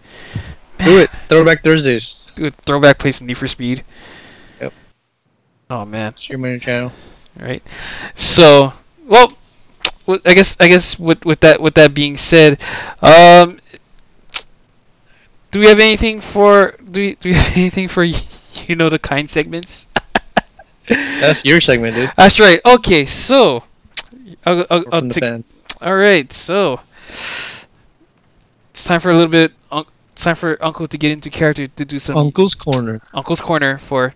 Do it. Throwback Thursdays. Do a throwback play some Need for Speed. Yep. Oh man. Stream on your channel. Right. So, well, I guess with that being said, do we have anything for you know the kind segments? That's your segment, dude. That's right. Okay, so I'll From the take. fan. All right, so it's time for a little bit. It's time for Uncle to get into character to do some Uncle's Corner. Uncle's Corner for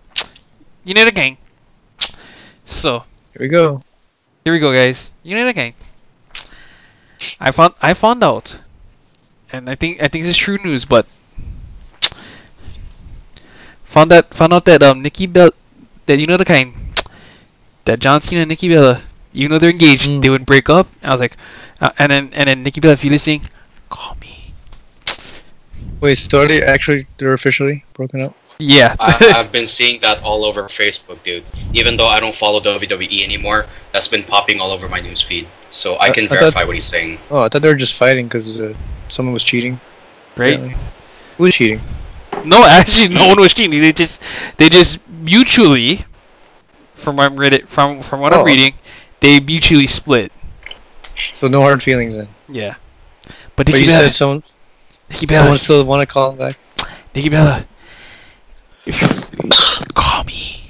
you know the gang. So Here we go. here we go, guys. You know the gang. I found out, and I think this is true news, but found out that Nikki Bella, that you know the kind, that John Cena and Nikki Bella, even though they're engaged, they would break up. I was like, and then Nikki Bella, if you're listening, call me. Wait, so they're officially broken up? Yeah. I've been seeing that all over Facebook, dude. Even though I don't follow WWE anymore, that's been popping all over my newsfeed. So I can verify what he's saying. Oh, I thought they were just fighting because someone was cheating. Right? Apparently. Who was cheating? No, actually, no one was cheating. They just mutually, from what I'm reading, they mutually split. So no hard feelings then. Yeah. But But you said someone still want to call him back? Nikki Bella, if you call me.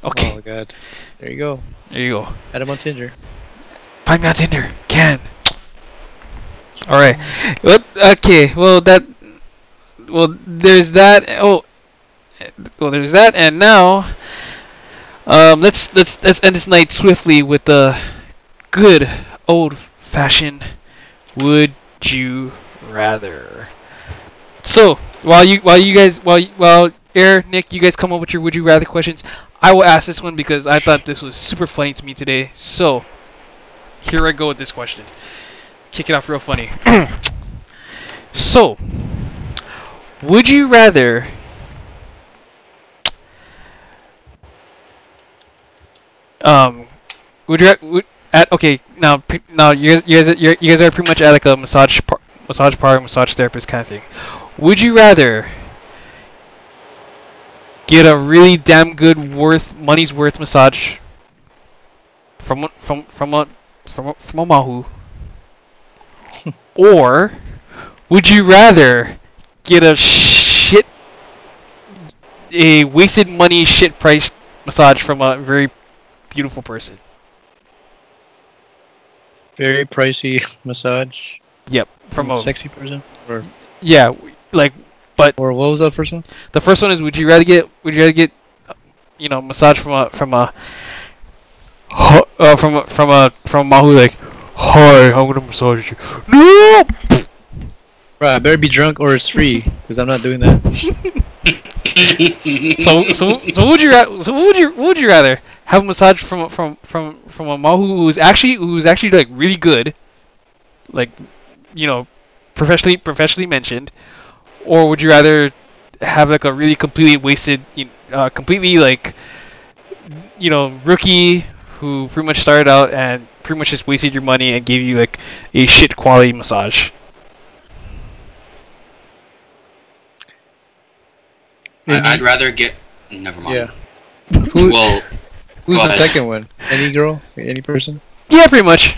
Okay. Oh my god. There you go. There you go. Add him on Tinder. Find me on Tinder. Can. Alright. Well, okay. Well, there's that. Oh. Well, there's that. And now, let's end this night swiftly with the good old-fashioned Would You Rather. So, while Air, Nick, you guys come up with your Would You Rather questions, I will ask this one because I thought this was super funny to me today. So, here I go with this question. Kick it off real funny. So, would you rather okay, now you guys are pretty much at like a massage parlor, massage therapist kind of thing. Would you rather get a really damn good money's worth massage from Omahu, or would you rather get a wasted money shit priced massage from a very beautiful person? Very pricey massage. Yep, from a sexy person, or yeah, like, but or what was that first one? the first one is would you rather get massage from a Mahu, like, hi, I'm gonna massage you. No. Right, I better be drunk or it's free because I'm not doing that. So what would you rather have a massage from a Mahu who's actually like really good, like, professionally mentioned, or would you rather have like a really completely wasted, completely like, rookie who pretty much started out and pretty much just wasted your money and gave you like a shit quality massage? I'd rather get. Never mind. Yeah. Well, Who's go the ahead. second one? Any girl? Any person? Yeah, pretty much.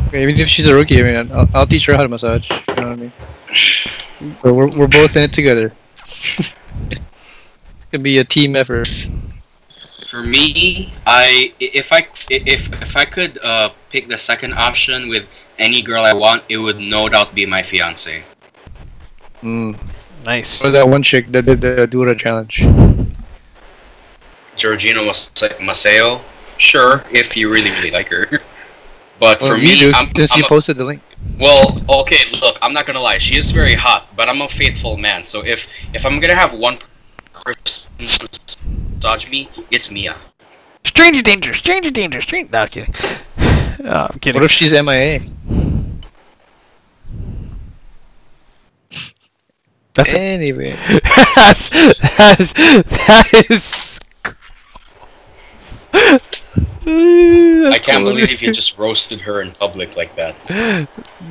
Okay, even if she's a rookie, I mean, I'll teach her how to massage. You know what I mean? But we're both in it together. It's gonna be a team effort. For me, if I could pick the second option with any girl I want, it would no doubt be my fiance. Nice. What was that one chick that did the Dura challenge? Georgina Maceo, sure, if you really like her. But Well, for you me, do, since you posted the link. well, okay, look, I'm not gonna lie, she is very hot, but I'm a faithful man. So if I'm gonna have one person massage me, it's Mia. Stranger danger. No, I'm kidding. I'm kidding. What if she's MIA? That's Anyway. that is. I can't believe you just roasted her in public like that. No,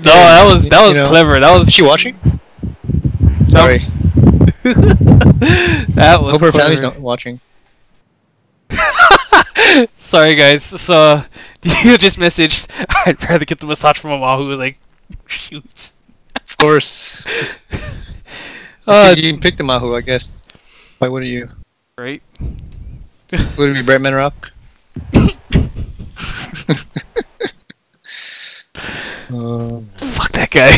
that was clever. That was. Is she watching? Sorry. That was. Hope her clever. family's not watching. Sorry, guys. So you just messaged. I'd rather get the massage from a mom who was like, shoot. Of course. You can pick the Mahu, I guess. Why wouldn't you? Right. Would it be Brett Manrock? Fuck that guy.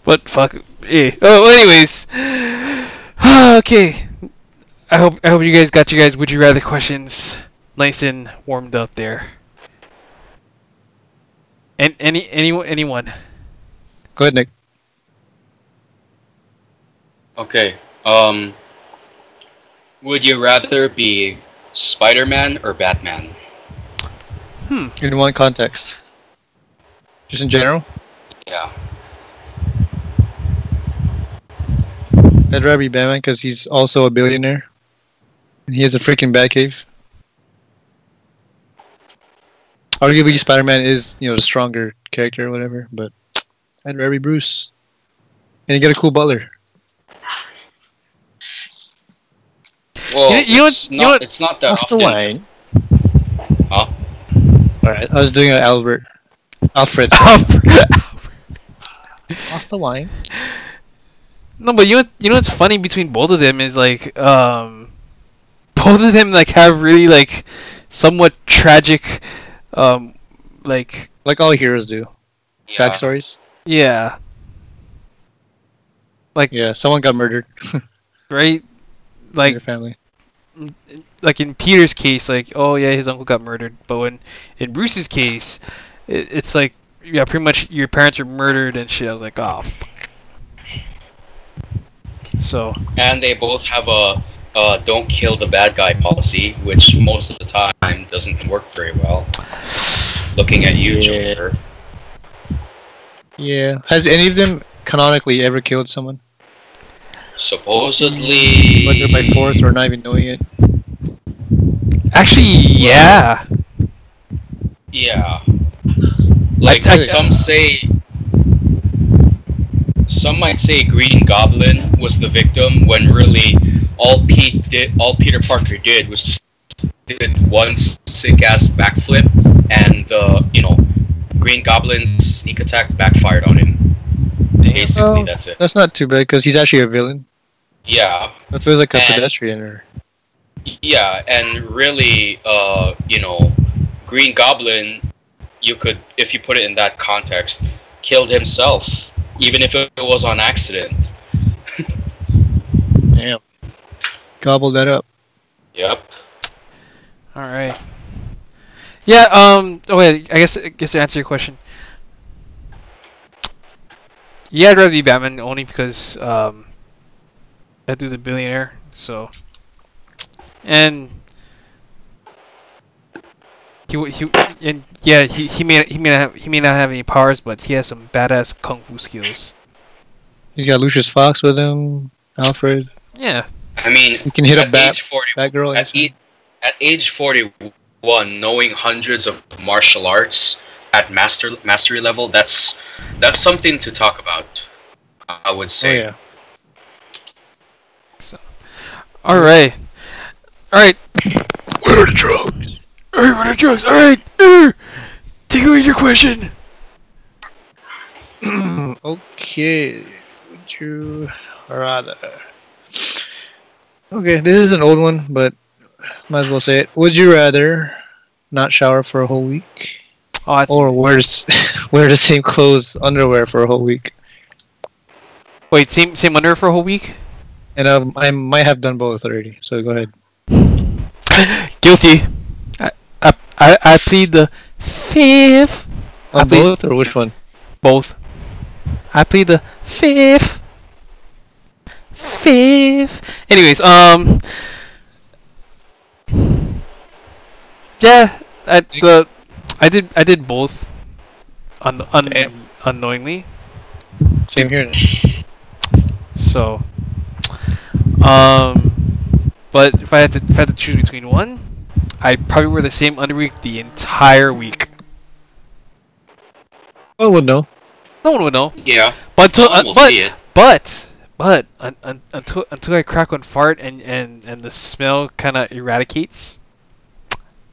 But fuck. Eh. Oh, anyways. Okay. I hope you guys got you guys would you rather questions nice and warmed up there. And anyone. Go ahead, Nick. Okay. Would you rather be Spider-Man or Batman? In one context. Just in general? Yeah. I'd rather be Batman because he's also a billionaire. And he has a freaking Batcave. Arguably, Spider-Man is, the stronger character or whatever, but I'd rather be Bruce. And you get a cool butler. Well, you know what? It's not that What's the often. wine? Huh? Alright, I was doing an Alfred. What's the wine? No, but you know what's funny between both of them is like both of them like have really like somewhat tragic like Like all heroes do. Yeah. Backstories. yeah. Like Yeah, someone got murdered. right? in Like your family. like in Peter's case, like, oh yeah, his uncle got murdered. But in Bruce's case, it's like, yeah, pretty much your parents were murdered and shit. I was like, oh. So. And they both have a don't kill the bad guy policy, which most of the time doesn't work very well. Looking at you, Yeah. Joker. Yeah. Has any of them canonically ever killed someone? Supposedly. Whether by force or not even knowing it? Actually, yeah. Yeah. Like I- some might say Green Goblin was the victim when really all Peter Parker did was just did one sick ass backflip and the Green Goblin's sneak attack backfired on him. Basically, that's it. That's not too bad because he's actually a villain. Yeah. That feels like a And- pedestrian. Or Yeah, and really, Green Goblin, you could, if you put it in that context, killed himself, even if it was on accident. damn, gobble that up. Yep. All right. Yeah. Oh wait. I guess to answer your question. Yeah, I'd rather be Batman only because that dude's a billionaire. So. And he may not have any powers, but he has some badass kung fu skills. He's got Lucius Fox with him. Alfred. Yeah. I mean, He can hit a at bat. age 40, Batgirl. at age 41, knowing hundreds of martial arts at mastery level, that's something to talk about. I would Oh say. yeah. All right. Where are the drugs? All right. What are drugs? All right. Take away your question. Okay. Would you rather? Okay, this is an old one, but might as well say it. Would you rather not shower for a whole week, Oh, that's or wear the same clothes, underwear for a whole week? wait. Same underwear for a whole week. And I might have done both already. So go ahead. Guilty. I plead the fifth. On I plead- both or which one? Both. I plead the fifth. Anyways, yeah, I did both, unknowingly. Same here. So, but if I had to choose between one, I'd probably wear the same underwear the entire week. Oh, well, no. No one would know. Yeah. But We'll see it. Until I crack one fart and the smell kind of eradicates.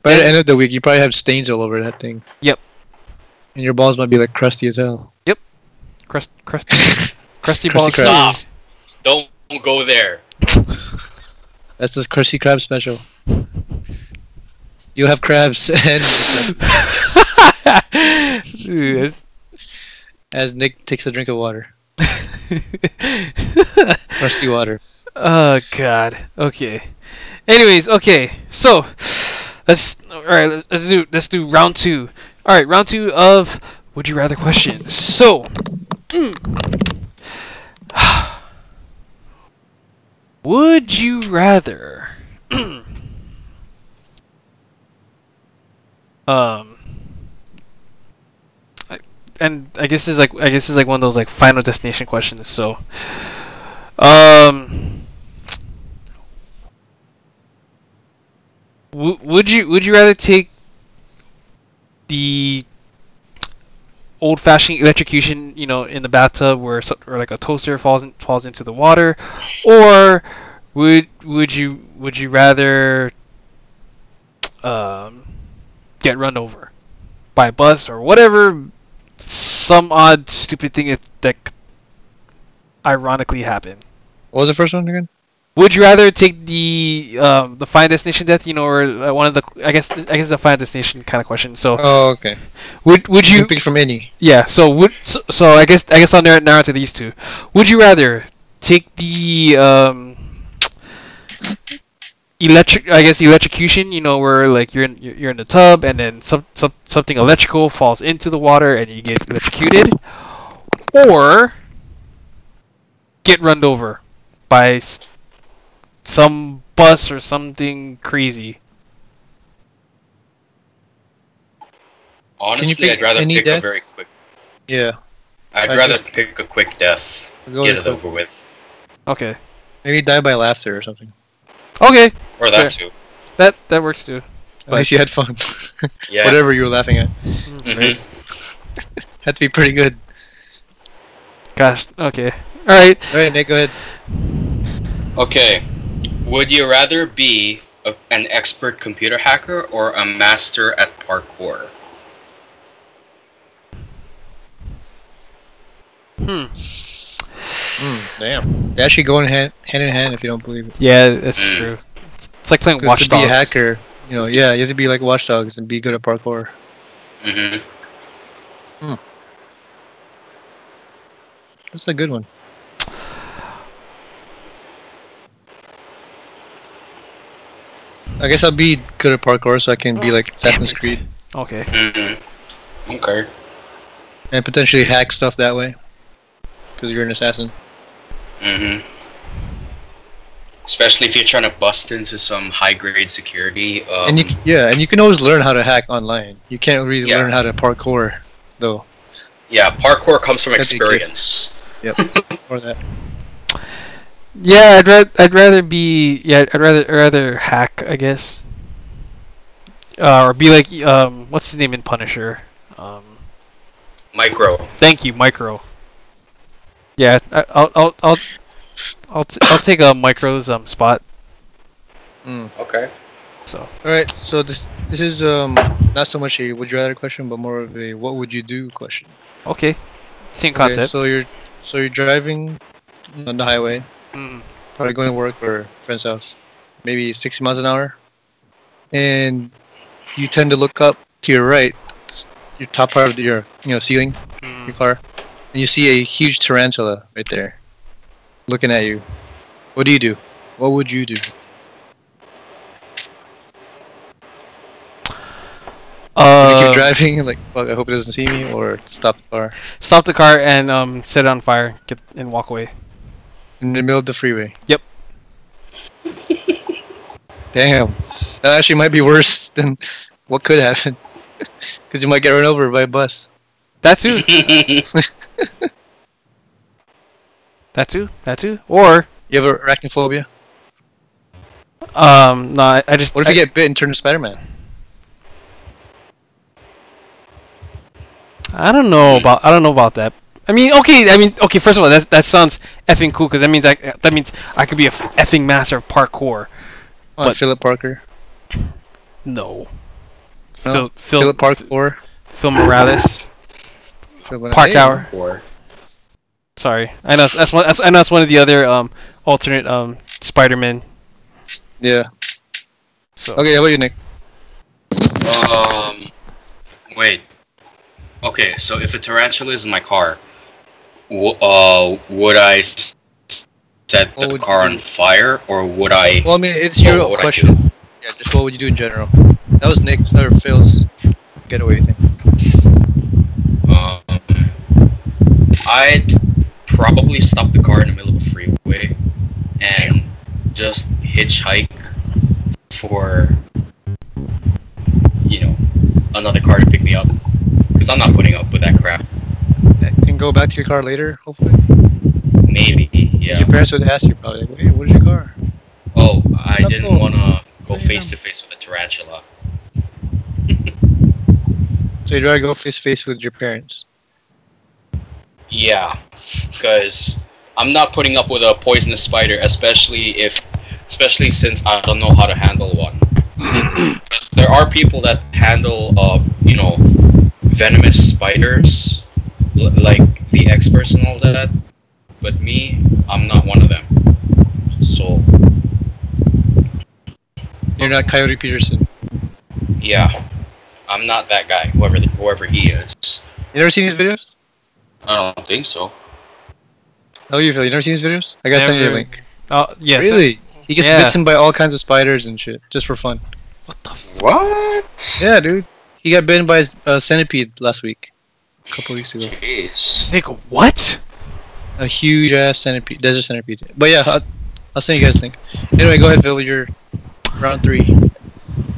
By the end of the week, you probably have stains all over that thing. Yep. And your balls might be like crusty as hell. Crusty Crusty balls. crab. Stop. Don't go there. That's the Krusty Krab special. You have crabs and Dude, that's- as Nick takes a drink of water. Crusty water. Oh God. Okay. Anyways, okay. So let's do round two. All right, round two of Would You Rather questions. So, would you rather? And I guess it's like one of those like Final Destination questions. So, would you rather take the old-fashioned electrocution, in the bathtub where or like a toaster falls into the water, or would you rather get run over by a bus or whatever, some odd stupid thing that ironically happened? What was the first one again? Would you rather take the Final Destination death, or one of the I guess the Final Destination kind of question. So Oh, okay. would You you can pick from any. yeah? So I guess I'll narrow it to these two. Would you rather take the electrocution, where like you're in the tub and then something electrical falls into the water and you get electrocuted, or get run over by some bus or something crazy? Honestly, pick I'd rather any pick death? a very quick. Yeah. I'd I rather just- pick a quick death. Go Get with it over with. Okay. Maybe die by laughter or something. Okay. Or that too. That works too. At least you had fun. Yeah. Whatever you were laughing at. Mhm. Had to be pretty good. Gosh. Okay. All right. Alright, Nick, go ahead. Okay. Would you rather be an expert computer hacker or a master at parkour? Damn. They actually go hand in hand if you don't believe it. Yeah, that's true. It's like playing Watch To be a Dogs. hacker, you have to be like Watch Dogs and be good at parkour. That's a good one. I guess I'll be good at parkour so I can be like Assassin's Creed Okay. Okay. and potentially hack stuff that way. Because you're an assassin. Especially if you're trying to bust into some high-grade security. And you can always learn how to hack online. You can't really learn how to parkour though. Yeah, parkour comes from That's a gift. experience. Yep. Or that. Yeah, I'd rather hack, I guess. Or be like what's his name in Punisher? Micro. Thank you, Micro. Yeah, I'll take a Micro's spot. Okay. So. All right. So this is not so much a would you rather question, but more of a what would you do question. Okay. Same Okay, concept. so you're driving on the highway, Mm. probably going to work or friend's house, maybe 60 miles an hour, and you tend to look up to your right, your top part of your ceiling, your car, and you see a huge tarantula right there, looking at you. What do you do? What would you do? You keep driving, like, fuck, I hope it doesn't see me, or stop the car Stop the car and set it on fire. And walk away. in the middle of the freeway. Yep. Damn, that actually might be worse than what could happen, because you might get run over by a bus. That too. That too. Or You have arachnophobia? no, I just. What if you get bit and turn to Spider-Man? I don't know about that. I mean, okay. First of all, that sounds effing cool because that means I could be a effing master of parkour. But- Philip Parker. No. No? Phil Philip Parker. Phil Morales. Park Hour. Or Sorry, I know that's one of the other alternate Spider-Man. Yeah. So. Okay, how about you, Nick? Wait. Okay, so if a tarantula is in my car, would I set What the would car you on do? fire, or would I? Well, I mean, it's What your would I question. Yeah, just what would you do in general? That was Nick's or Phil's getaway thing. I'd probably stop the car in the middle of a freeway and just hitchhike for, another car to pick me up. Because I'm not putting up with that crap. And go back to your car later, hopefully. Maybe, yeah. Your parents would ask you probably, like, hey, where's your car? Oh, I Not didn't cool. want to go Yeah. face to face with a tarantula. So you'd rather go face to face with your parents. Yeah, because I'm not putting up with a poisonous spider, especially since I don't know how to handle one. 'Cause there are people that handle, venomous spiders, like the experts and all that. But me, I'm not one of them. So You're not Coyote Peterson. yeah, I'm not that guy. Whoever he is. You never seen these videos? I don't think so. How you feel? You never seen these videos? I gotta send you a Never. link. Oh yes. Really? He gets Yeah. bitten by all kinds of spiders and shit, just for fun. What the? What? Yeah, dude. He got bitten by a centipede last week. A couple weeks ago. Jeez. Nick, what? A huge ass centipede, desert centipede. But yeah, I'll send you guys a link. Anyway, go ahead, Phil. You're round 3.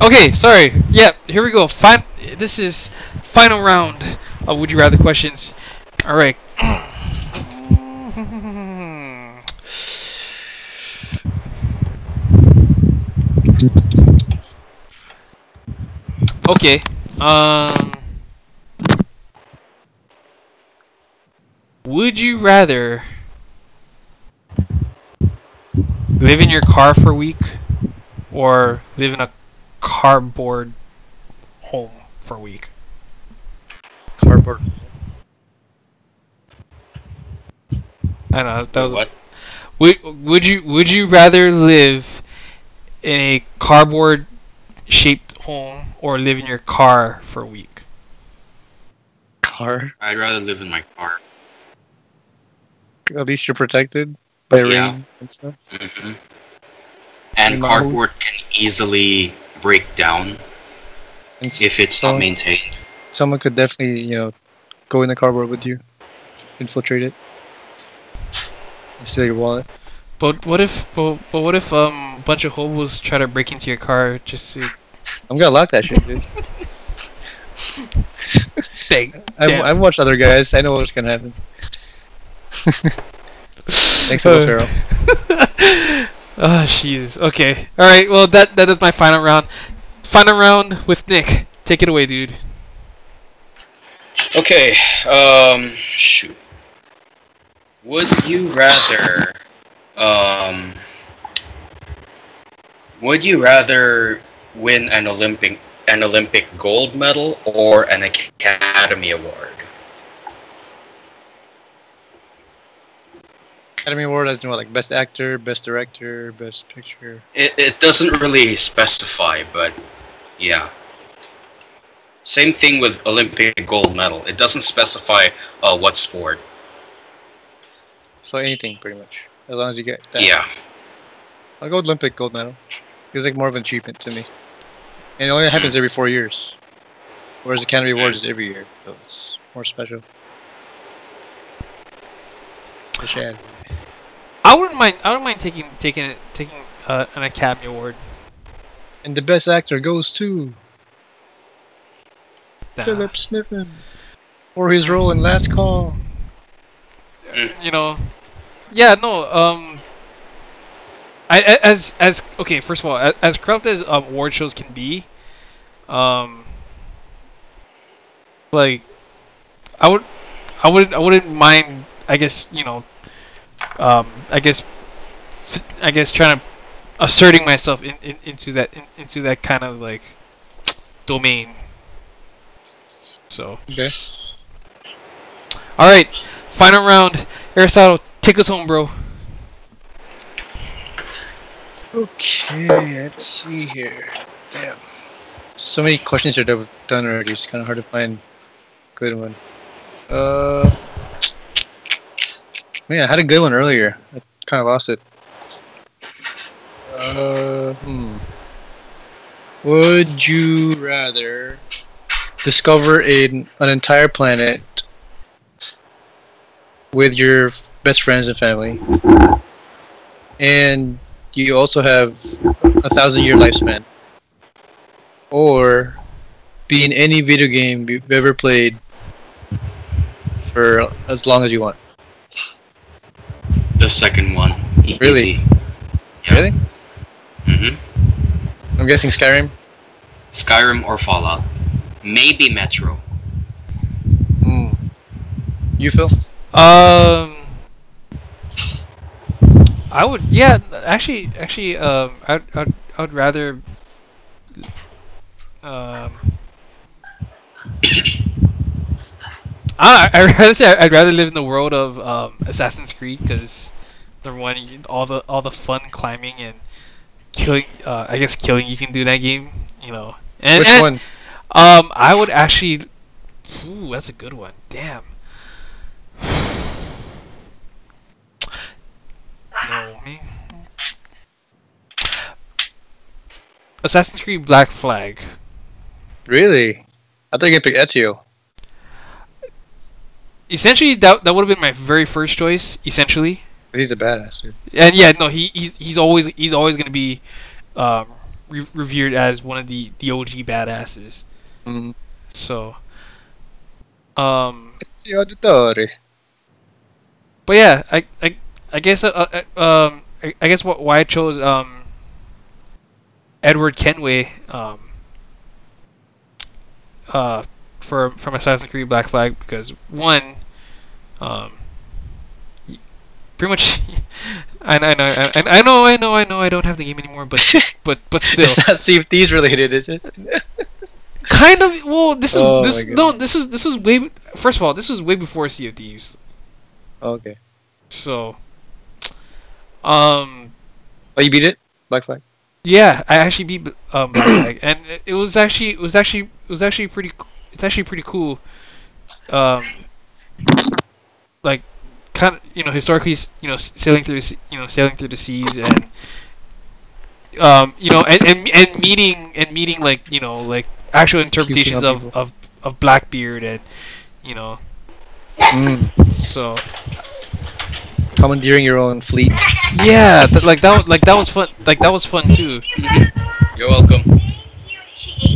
Okay, sorry. Yeah, here we go. This is final round of Would You Rather questions. All right. Okay. Would you rather live in your car for a week or live in a cardboard home for a week? Cardboard. I know that was. What? Would you rather live in a cardboard shaped home or live in your car for a week? Car. I'd rather live in my car. At least you're protected by Yeah. rain and stuff. Hmm. And In my cardboard can easily break down And if it's so- not maintained. someone could definitely, go in the cardboard with you, infiltrate it, and steal your wallet. But what if a bunch of hobos try to break into your car just to I'm gonna lock that shit, dude. bang? I've watched other guys. I know what's gonna happen. Thanks so much, Harold. Oh, jeez. Okay. All right. Well, that is my final round. Final round with Nick. Take it away, dude. Okay, shoot. Would you rather, win an Olympic gold medal or an Academy Award? Academy Award as like best actor, best director, best picture. It doesn't really specify, but yeah. Same thing with Olympic gold medal. It doesn't specify what sport. So anything pretty much, as long as you get that. Yeah. I'll go Olympic gold medal. Feels like more of an achievement to me. And it only happens every 4 years, whereas Academy Awards is every year, so it's more special. Shad. I wouldn't mind taking an Academy Award. And the best actor goes to Nah. Philip Sniffen for his role in Last Call. You know, yeah, no. Okay. First of all, as corrupt as award shows can be, like, I wouldn't mind. I guess I guess trying to asserting myself into that kind of like domain. So. Okay. All right, final round. Aristotle, take us home, bro. Okay, let's see here. Damn. So many questions here that we've done already. It's kind of hard to find a good one. Man, I had a good one earlier. I kind of lost it. Would you rather discover an entire planet with your best friends and family, and you also have 1,000-year lifespan, or be in any video game you've ever played for as long as you want? The second one. Easy. Really? Yeah. Really? Mm-hmm. I'm guessing Skyrim? Skyrim or Fallout. Maybe Metro. You, Phil? I would, yeah, actually, I'd rather, I'd rather say I'd rather live in the world of Assassin's Creed because number one, all the fun climbing and killing, I guess killing you can do in that game, you know. And, Which one? I would actually, ooh, that's a good one. Damn. No, me. Assassin's Creed Black Flag. Really? I thought you could pick Ezio. Essentially, that would have been my very first choice. Essentially, But he's a badass, dude. and yeah, no, he's always gonna be revered as one of the OG badasses. Mm-hmm. So, Ezio Auditore. but yeah, I guess I guess why I chose Edward Kenway from Assassin's Creed Black Flag because one, pretty much, I know I don't have the game anymore, but still, It's not Sea of Thieves related, is it? kind of. Well, this Oh is my God. this was way. First of all, this was way before Sea of Thieves. Okay. So, Oh, you beat it? Black Flag? yeah, I actually beat Black Flag, and it was actually pretty. It's actually pretty cool. Um, like, kind of, historically, sailing through sailing through the seas, and and meeting like, like actual interpretations Cute young of Blackbeard, and so Commandeering your own fleet. yeah, that was fun. Like, that was fun too. You're welcome.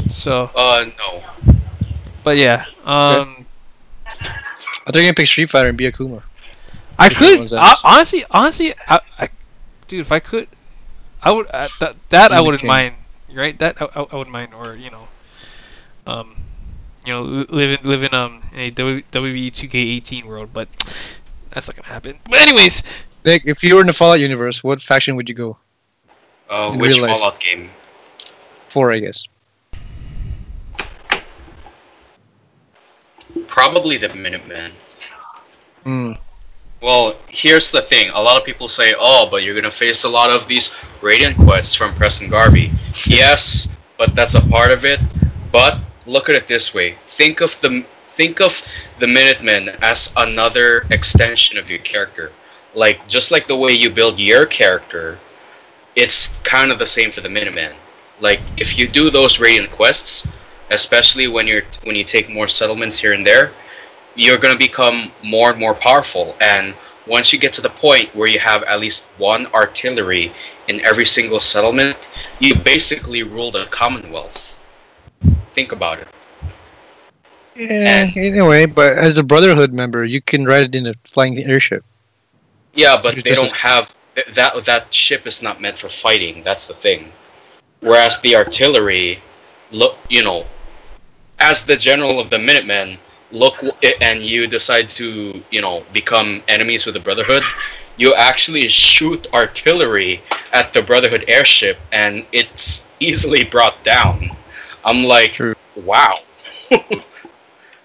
So, No. but yeah, I thought you were gonna pick Street Fighter and be Akuma. I If could everyone's ass. honestly, dude, if I could, I would that I Demon wouldn't King. mind, right? That I wouldn't mind, or live in a WWE 2K18 world, but that's not gonna happen. But anyways, Nick, if you were in the Fallout universe, what faction would you go? In Which real life. Fallout game? 4, I guess. Probably the Minutemen. Hmm. Well, here's the thing. A lot of people say, "Oh, but you're gonna face a lot of these Radiant quests from Preston Garvey." Yes, but that's a part of it. But look at it this way: think of the Minutemen as another extension of your character. Like, just like the way you build your character, it's kind of the same for the Minutemen. Like, if you do those Radiant quests, especially when you take more settlements here and there, you're going to become more and more powerful. And once you get to the point where you have at least one artillery in every single settlement, you basically rule the Commonwealth. Think about it. Yeah, anyway, but as a Brotherhood member, you can ride it in a flying airship. Yeah, but Which they is don't just have that ship is not meant for fighting. That's the thing. Whereas the artillery, look, as the general of the Minutemen, and you decide to, become enemies with the Brotherhood, you actually shoot artillery at the Brotherhood airship, and it's easily brought down. I'm like, True. wow.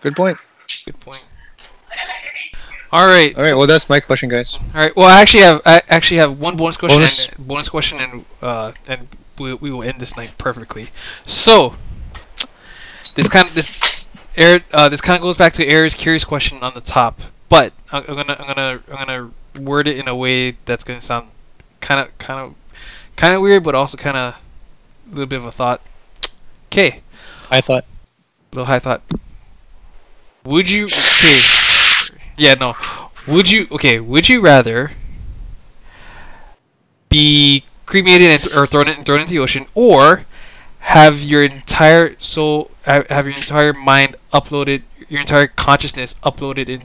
Good point. good point. All right. All right, well, that's my question, guys. All right. Well, I actually have one bonus question, and we will end this night perfectly. So this kind of goes back to Air's curious question on the top, but I'm gonna word it in a way that's gonna sound kind of weird, but also kind of a little bit of a thought. Okay, I thought. little high thought. Would you? Okay. Yeah. No. Would you rather be cremated or thrown into the ocean, or have your entire soul, have your entire mind uploaded, your entire consciousness uploaded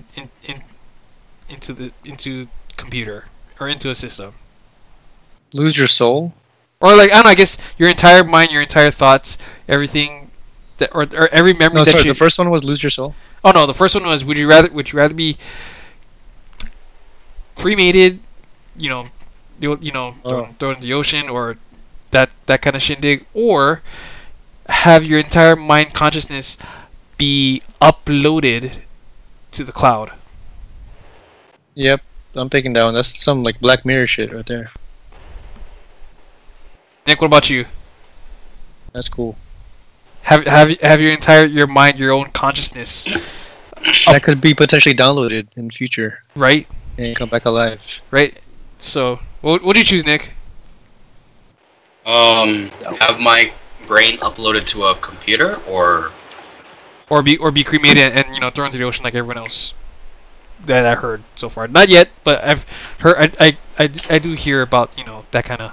into computer or into a system? Lose your soul? Or, like, I don't know, I guess your entire mind, your entire thoughts, everything that, or every memory No, that sorry, you... the first one was lose your soul? Oh no, the first one was would you rather be cremated, thrown in the ocean, or that kind of shindig, or have your entire mind consciousness be uploaded to the cloud? Yep, I'm picking that one. That's some, like, Black Mirror shit right there. Nick, what about you? That's cool. Have your mind, your own consciousness, That could be potentially downloaded in the future right? and come back alive. Right. So, what do you choose, Nick? Have my brain uploaded to a computer, or Or be cremated and thrown into the ocean like everyone else that I heard so far. Not yet, but I've heard. I do hear about that kind of.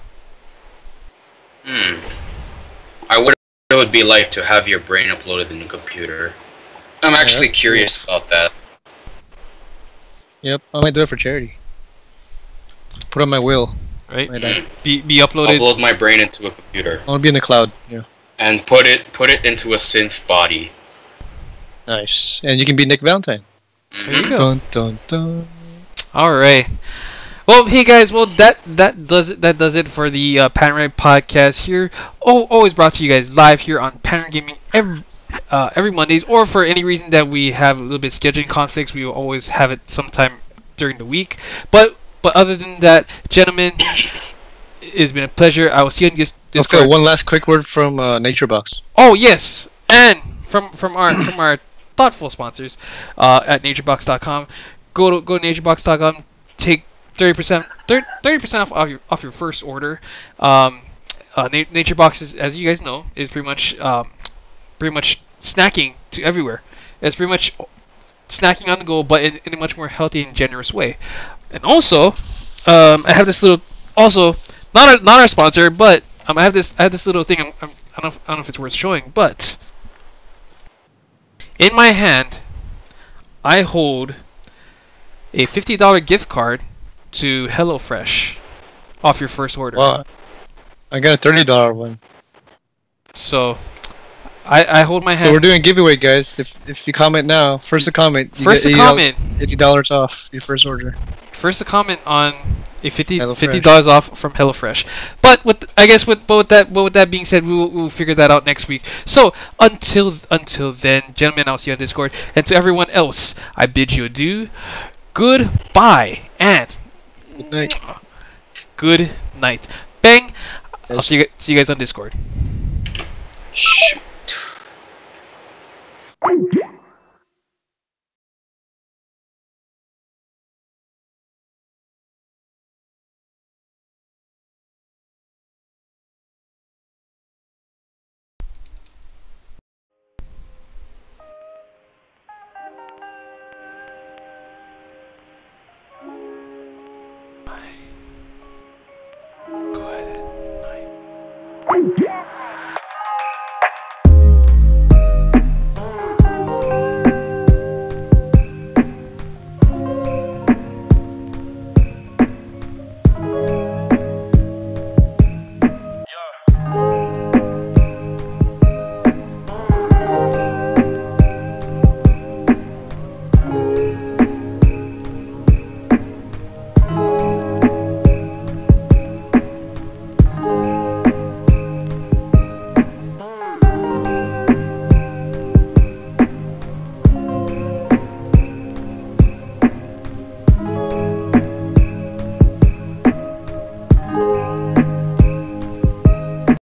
I wonder what it would be like to have your brain uploaded in a computer. I'm actually that's curious about that. Yep, I might do it for charity. Put on my will. Right? Might I Be uploaded. Upload my brain into a computer want to be in the cloud. Yeah. and put it into a synth body. Nice. And you can be Nick Valentine. There you go. Dun dun dun. All right. Well, hey guys. Well, that does it for the Panoramic Podcast here. Always brought to you guys live here on Panoramic Gaming every Mondays, or for any reason that we have a little bit of scheduling conflicts, we will always have it sometime during the week. But But other than that, gentlemen, it's been a pleasure. I will see you in Discord. Okay, one last quick word from NatureBox. Oh yes, and from our thoughtful sponsors at naturebox.com. Go to naturebox.com. Take 30% off your first order. NatureBox is, as you guys know, is pretty much snacking to everywhere. It's pretty much snacking on the go, but in a much more healthy and generous way. And also, I have this little, also not our sponsor, but I have this little thing. I don't know if it's worth showing, but in my hand, I hold a $50 gift card to HelloFresh off your first order. Wow, I got a $30 one. So I hold my hand. So we're doing a giveaway, guys. If you comment now, first to comment, you First get to comment. $80 off your first order. First to comment on a HelloFresh. $50 off from HelloFresh. But with that being said, we'll figure that out next week. So until then, gentlemen, I'll see you on Discord. And to everyone else, I bid you adieu. Goodbye and Good night. good night. Bang. I'll Yes. see you guys on Discord. Shoot. Good night.